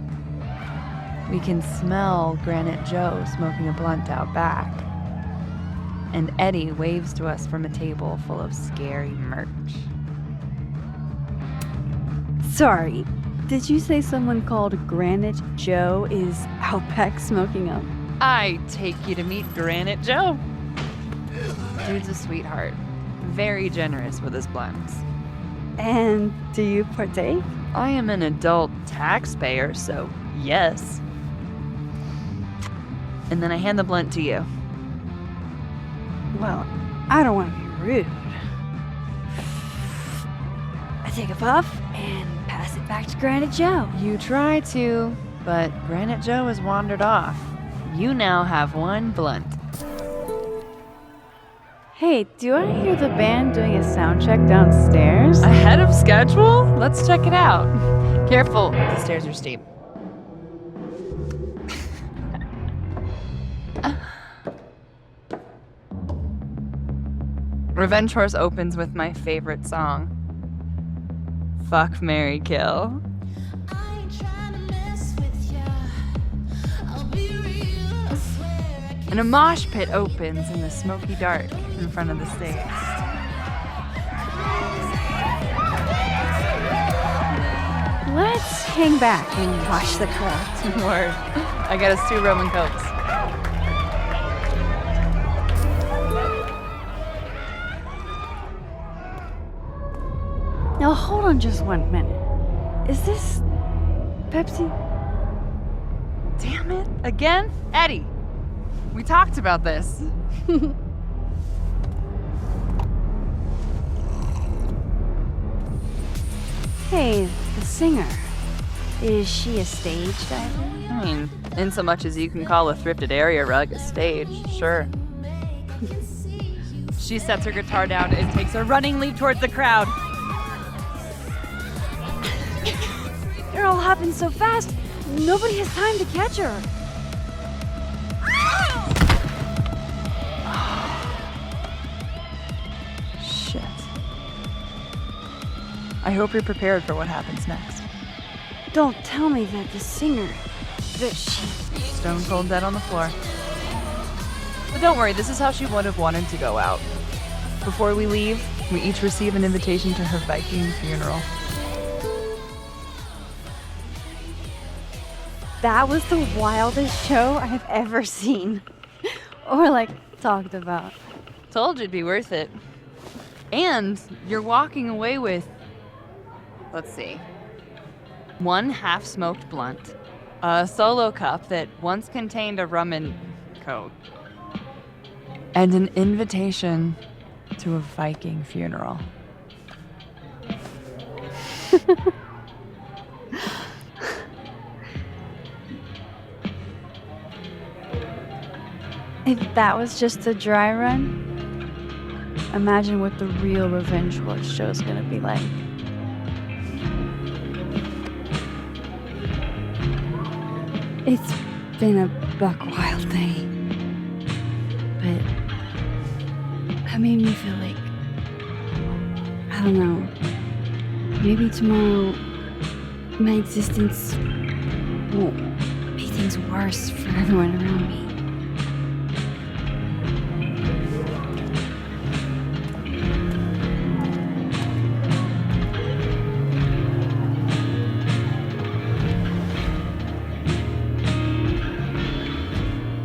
We can smell Granite Joe smoking a blunt out back. And Eddie waves to us from a table full of scary merch. Sorry, did you say someone called Granite Joe is out back smoking up? I take you to meet Granite Joe. Dude's a sweetheart. Very generous with his blunts. And do you partake? I am an adult taxpayer, so yes. And then I hand the blunt to you. Well, I don't want to be rude. I take a puff and pass it back to Granite Joe. You try to, but Granite Joe has wandered off. You now have one blunt. Hey, do I hear the band doing a sound check downstairs? Ahead of schedule? Let's check it out. Careful, the stairs are steep. Revenge Horse opens with my favorite song. Fuck, Marry, Kill. And a mosh pit opens in the smoky dark in front of the stage. Let's hang back and watch the crowd. Word. I got us 2 rum and cokes. Now hold on just 1 minute. Is this Pepsi? Damn it. Again? Eddie, we talked about this. Hey, the singer. Is she a stage diver? I mean, in so much as you can call a thrifted area rug a stage, sure. She sets her guitar down and takes a running leap towards the crowd. They're all hopping so fast, nobody has time to catch her. Shit. I hope you're prepared for what happens next. Don't tell me that the singer, that she... Stone cold dead on the floor. But don't worry, this is how she would have wanted to go out. Before we leave, we each receive an invitation to her Viking funeral. That was the wildest show I have ever seen. Or like, talked about. Told you it'd be worth it. And you're walking away with, let's see, 1 half-smoked blunt, a solo cup that once contained a rum and coke, and an invitation to a Viking funeral. If that was just a dry run, imagine what the real Revenge Horse show's gonna be like. It's been a buck wild day, but that made me feel like, I don't know, maybe tomorrow my existence won't make things worse for everyone around me.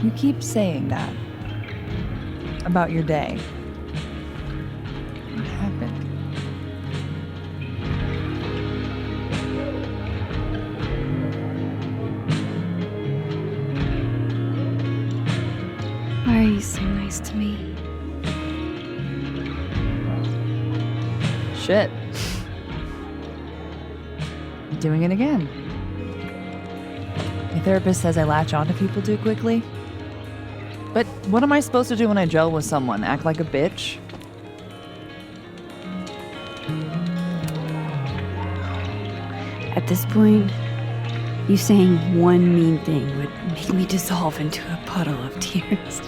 You keep saying that about your day. What happened? Why are you so nice to me? Shit. Doing it again. My therapist says I latch onto people too quickly. But what am I supposed to do when I gel with someone? Act like a bitch? At this point, you saying one mean thing would make me dissolve into a puddle of tears.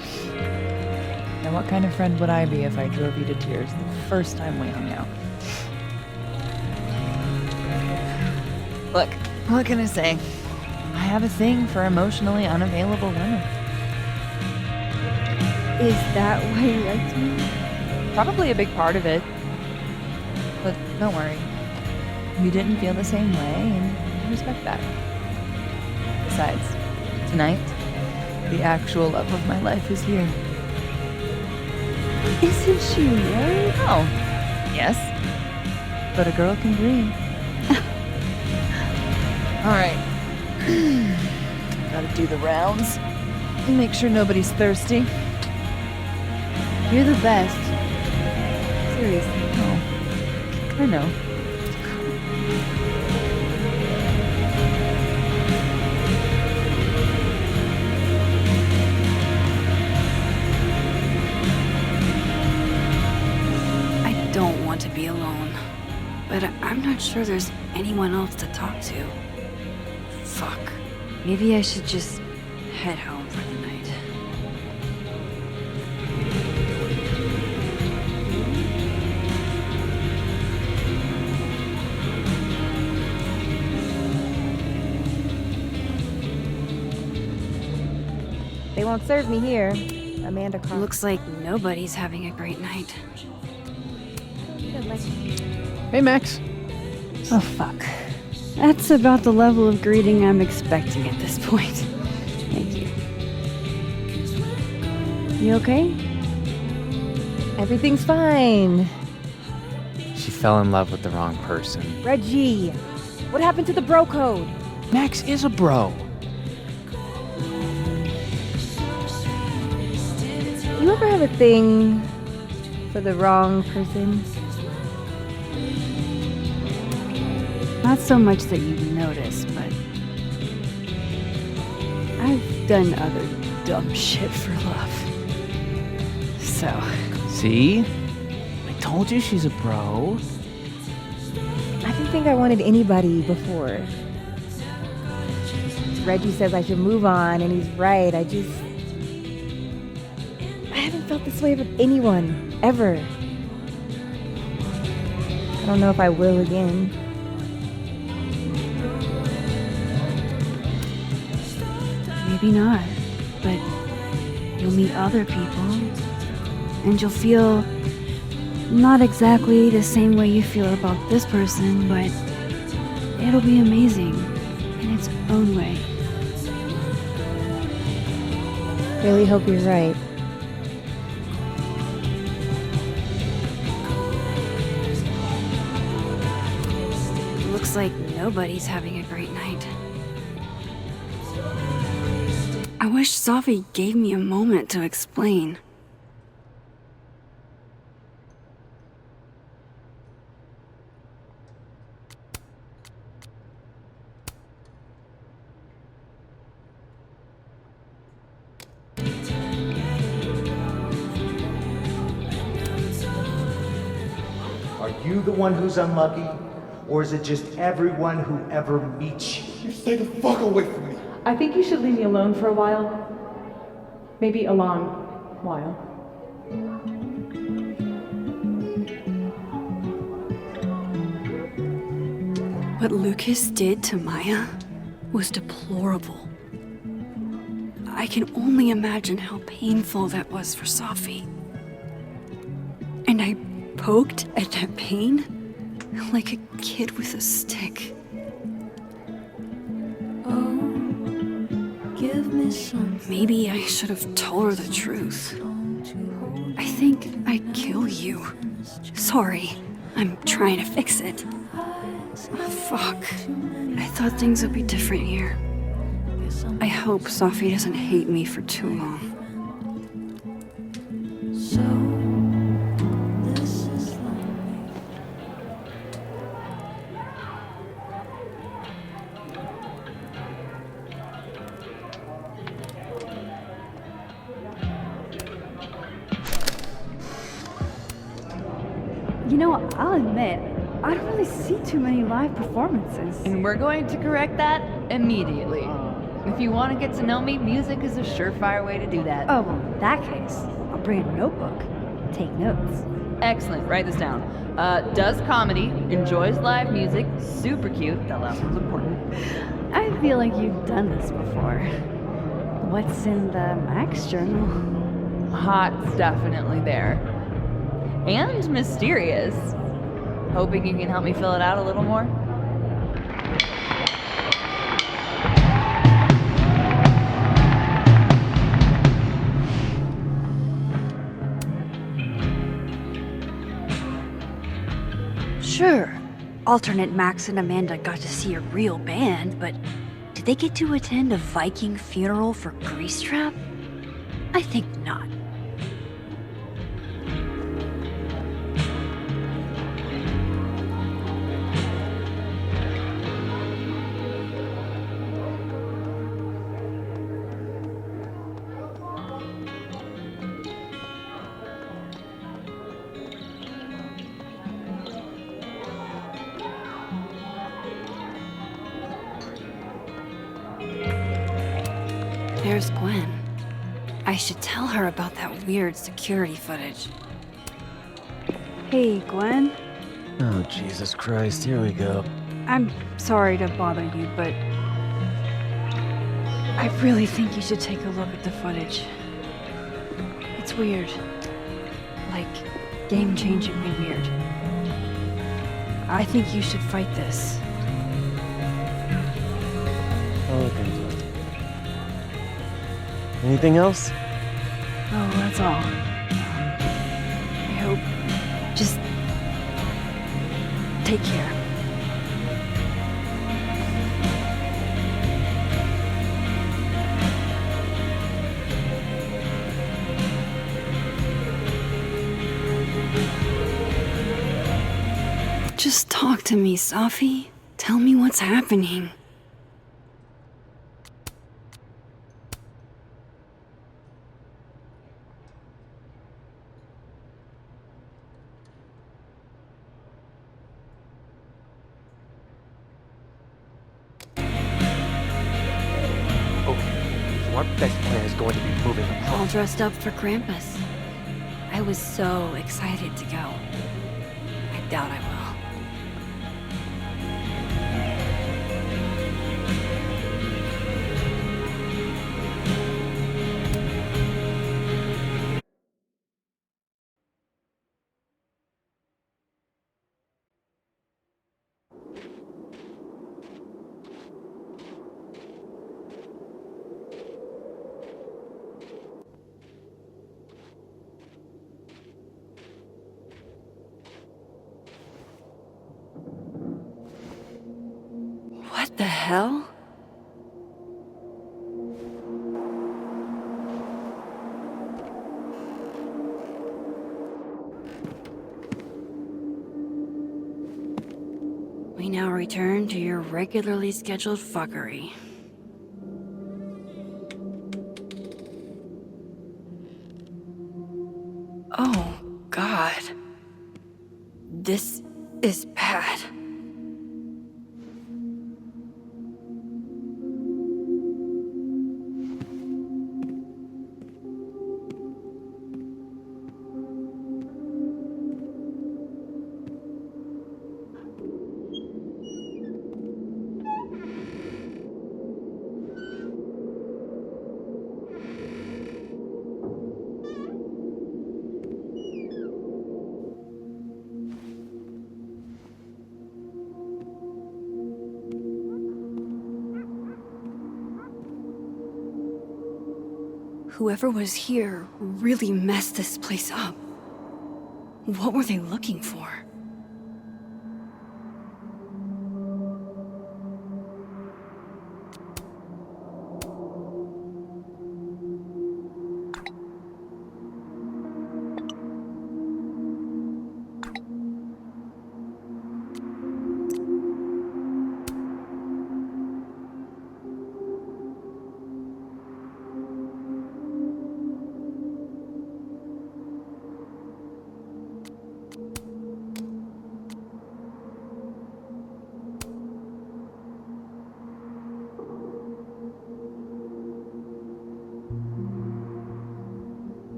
Now, what kind of friend would I be if I drove you to tears the first time we hung out? Look, what can I say? I have a thing for emotionally unavailable women. Is that why you liked me? Probably a big part of it. But don't worry. You didn't feel the same way, and I respect that. Besides, tonight, the actual love of my life is here. Isn't she married? Oh, yes. But a girl can dream. Alright. Gotta do the rounds. And make sure nobody's thirsty. You're the best. Seriously. Oh, I know. I don't want to be alone, but I'm not sure there's anyone else to talk to. Fuck. Maybe I should just head home for the night. They won't serve me here. Amanda Carl. Looks like nobody's having a great night. Hey, Max. Oh, fuck. That's about the level of greeting I'm expecting at this point. Thank you. You okay? Everything's fine. She fell in love with the wrong person. Reggie, what happened to the bro code? Max is a bro. You ever have a thing for the wrong person? Not so much that you notice, but I've done other dumb shit for love. So. See? I told you she's a bro. I didn't think I wanted anybody before. Reggie says I should move on, and he's right. I haven't felt this way with anyone, ever. I don't know if I will again. Maybe not, but you'll meet other people, and you'll feel not exactly the same way you feel about this person, but it'll be amazing in its own way. Really hope you're right. Looks like nobody's having a great night. I wish Safi gave me a moment to explain. Are you the one who's unlucky? Or is it just everyone who ever meets you? You stay the fuck away from me. I think you should leave me alone for a while. Maybe a long while. What Lucas did to Maya was deplorable. I can only imagine how painful that was for Safi. And I poked at that pain like a kid with a stick. Oh, give me some. Maybe I should have told her the truth. I think I'd kill you. Sorry, I'm trying to fix it. Oh, fuck. I thought things would be different here. I hope Safi doesn't hate me for too long. You know, I'll admit, I don't really see too many live performances. And we're going to correct that immediately. If you want to get to know me, music is a surefire way to do that. Oh, well, in that case, I'll bring a notebook. Take notes. Excellent, write this down. Does comedy, enjoys live music, super cute, that last one's important. I feel like you've done this before. What's in the Max journal? Hot's definitely there. And mysterious. Hoping you can help me fill it out a little more. Sure. Alternate Max and Amanda got to see a real band, but did they get to attend a Viking funeral for Grease Trap? I think not. There's Gwen. I should tell her about that weird security footage. Hey, Gwen. Oh, Jesus Christ, here we go. I'm sorry to bother you, but I really think you should take a look at the footage. It's weird. Like, game-changingly weird. I think you should fight this. I'll look into it. Anything else? Oh, that's all. I hope. Just take care. Just talk to me, Safi. Tell me what's happening. Our best plan is going to be moving All across. dressed up for Krampus. I was so excited to go. I doubt I will. What the hell? We now return to your regularly scheduled fuckery. Oh, God. This is bad. Whoever was here really messed this place up. What were they looking for?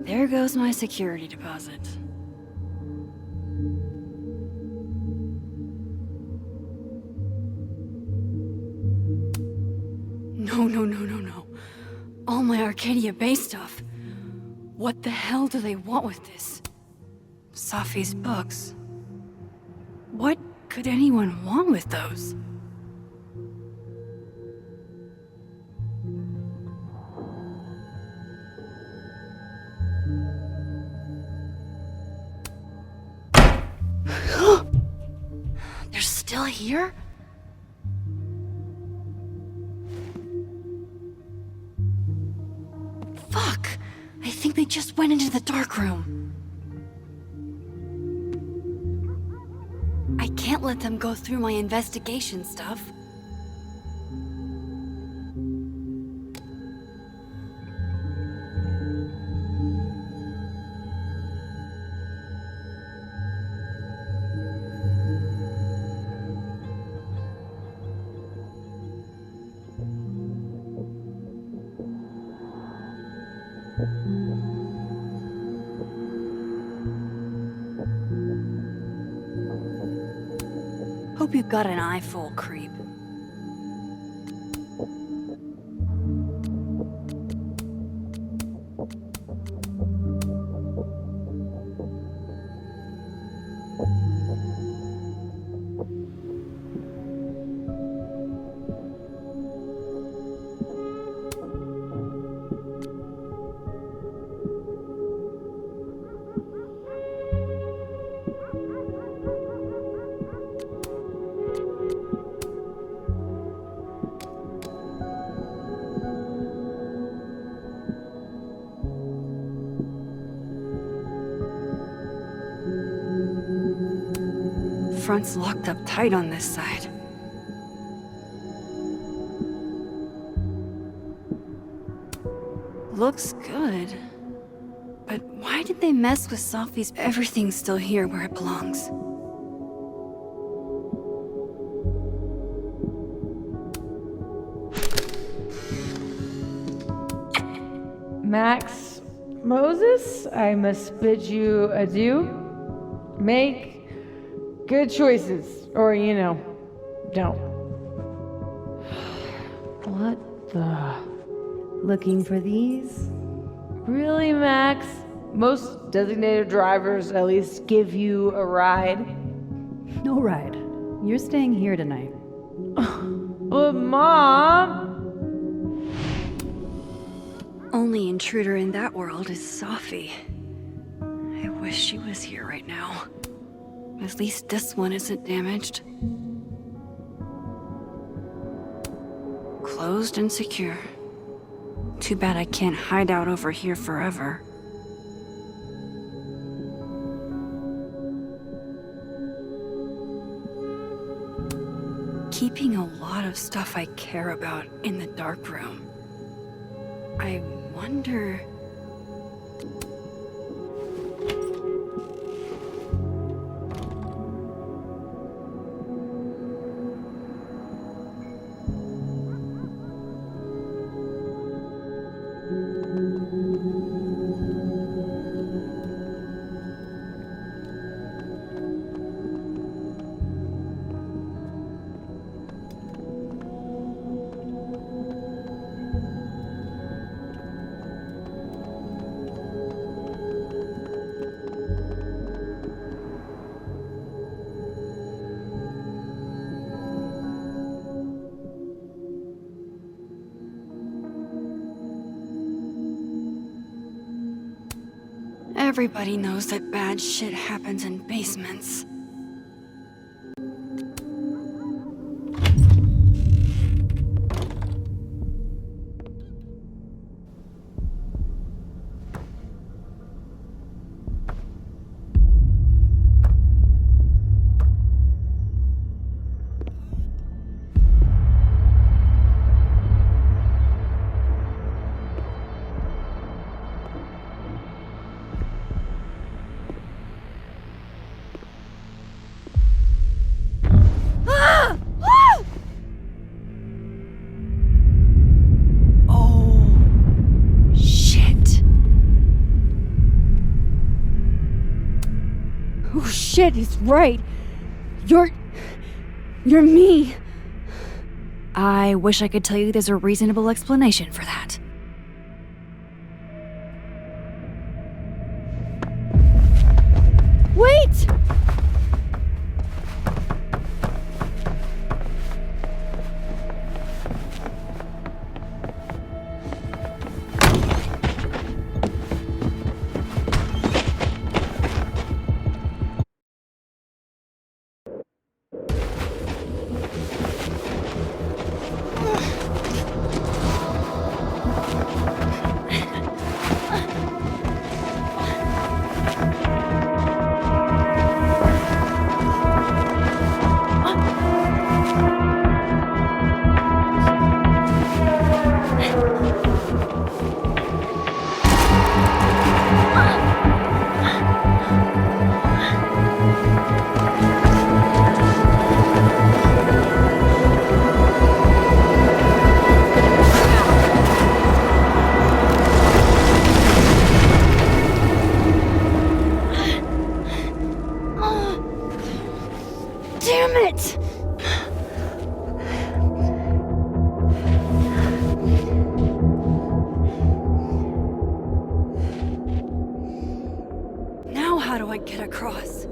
There goes my security deposit. No. All my Arcadia Bay stuff. What the hell do they want with this? Safi's books. What could anyone want with those? They're still here? Fuck! I think they just went into the dark room. I can't let them go through my investigation stuff. Hope you got an eyeful, creep. Front's locked up tight on this side. Looks good. But why did they mess with Safi's? Everything's still here where it belongs. Max Moses, I must bid you adieu. Make good choices, or, don't. What the? Looking for these? Really, Max? Most designated drivers at least give you a ride. No ride. You're staying here tonight. But Mom... Only intruder in that world is Safi. I wish she was here right now. At least this one isn't damaged. Closed and secure. Too bad I can't hide out over here forever. Keeping a lot of stuff I care about in the dark room. I wonder... Everybody knows that bad shit happens in basements. Oh shit, he's right. You're me. I wish I could tell you there's a reasonable explanation for that. Wait! Damn it! Now how do I get across?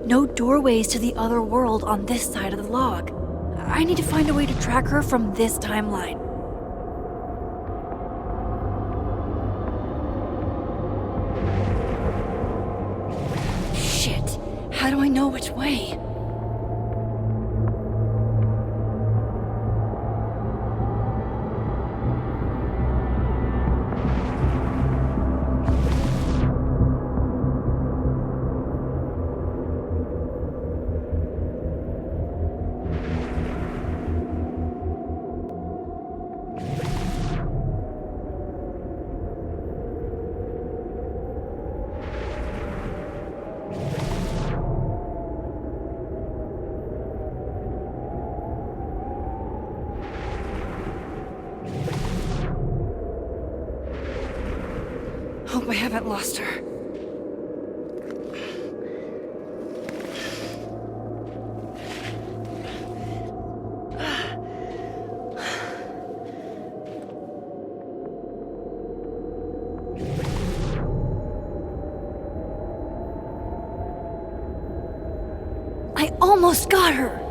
No doorways to the other world on this side of the log. I need to find a way to track her from this timeline. Shit, how do I know which way? Hope I haven't lost her. I almost got her!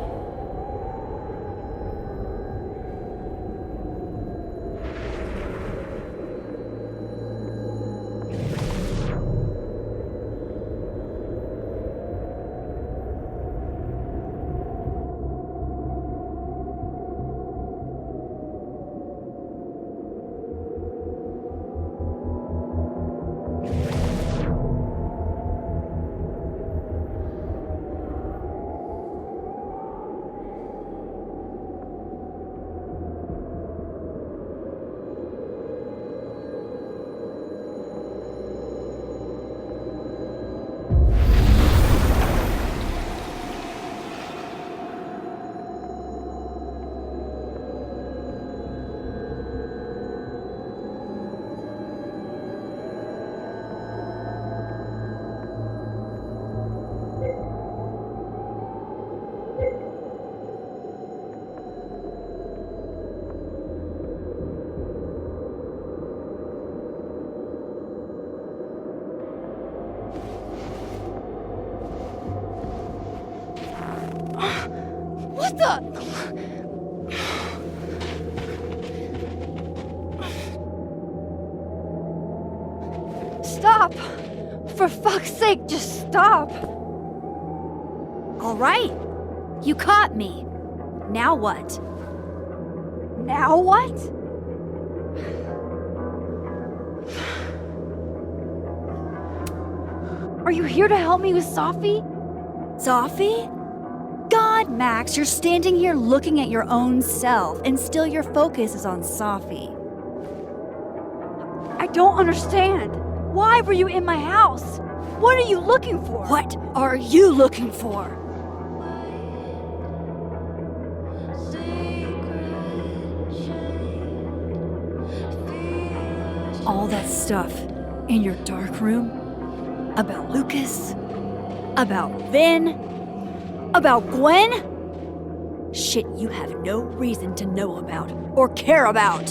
What the? Stop! For fuck's sake, just stop! All right. You caught me. Now what? Now what? Are you here to help me with Safi? Safi? God, Max, you're standing here looking at your own self, and still your focus is on Safi. I don't understand. Why were you in my house? What are you looking for? What are you looking for? All that stuff in your dark room? About Lucas? About Vin? About Gwen? Shit you have no reason to know about or care about.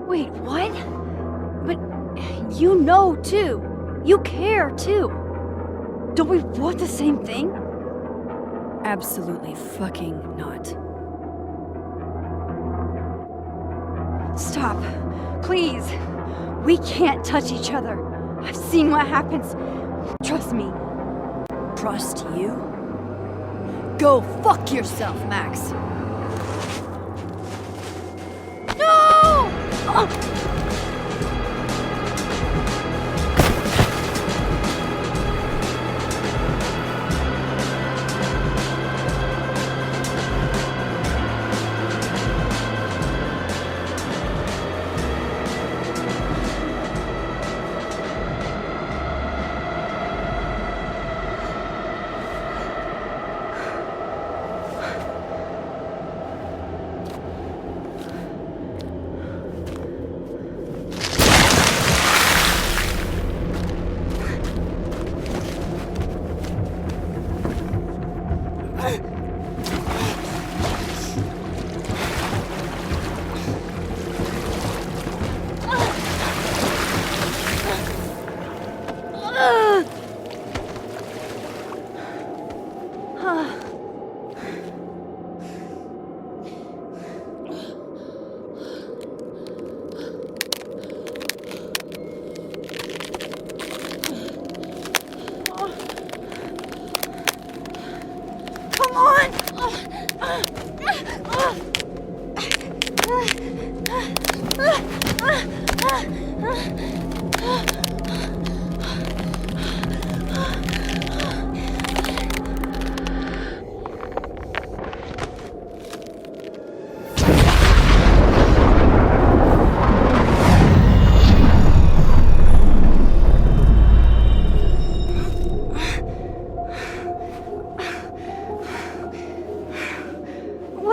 Wait, what? But you know too. You care too. Don't we want the same thing? Absolutely fucking not. Stop. Please. We can't touch each other. I've seen what happens. Trust me. Trust you? Go fuck yourself, Max. No!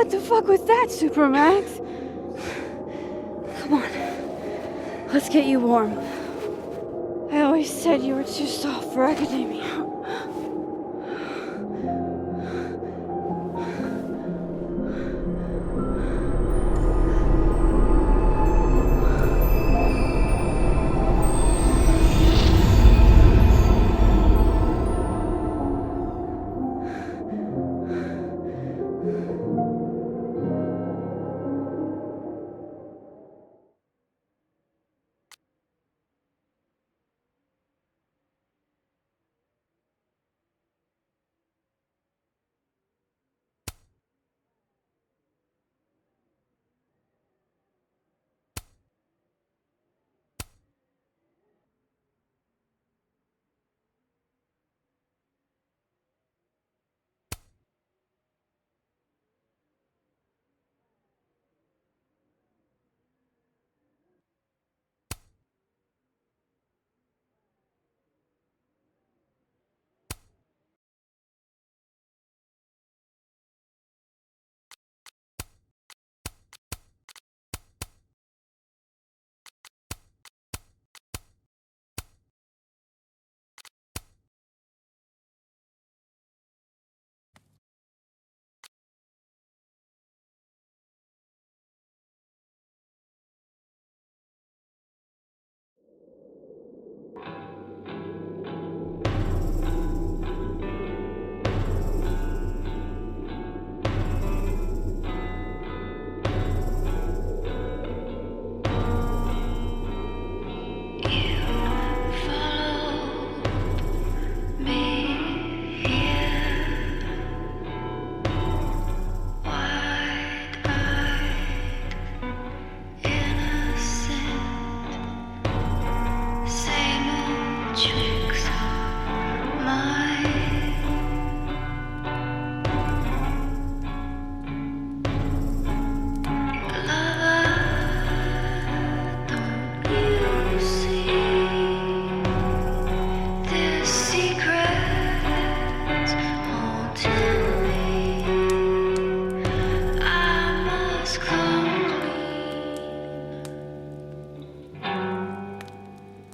What the fuck was that, Supermax? Come on. Let's get you warm. I always said you were too soft for academia.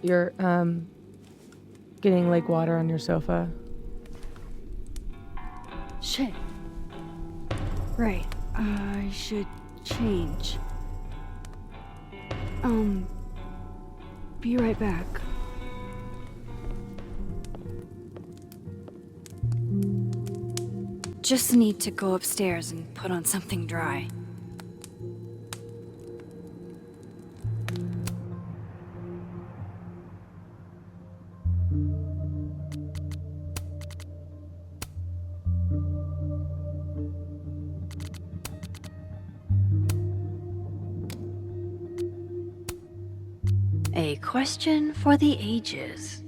You're, getting lake water on your sofa. Shit. Right. I should change. Be right back. Just need to go upstairs and put on something dry. A question for the ages.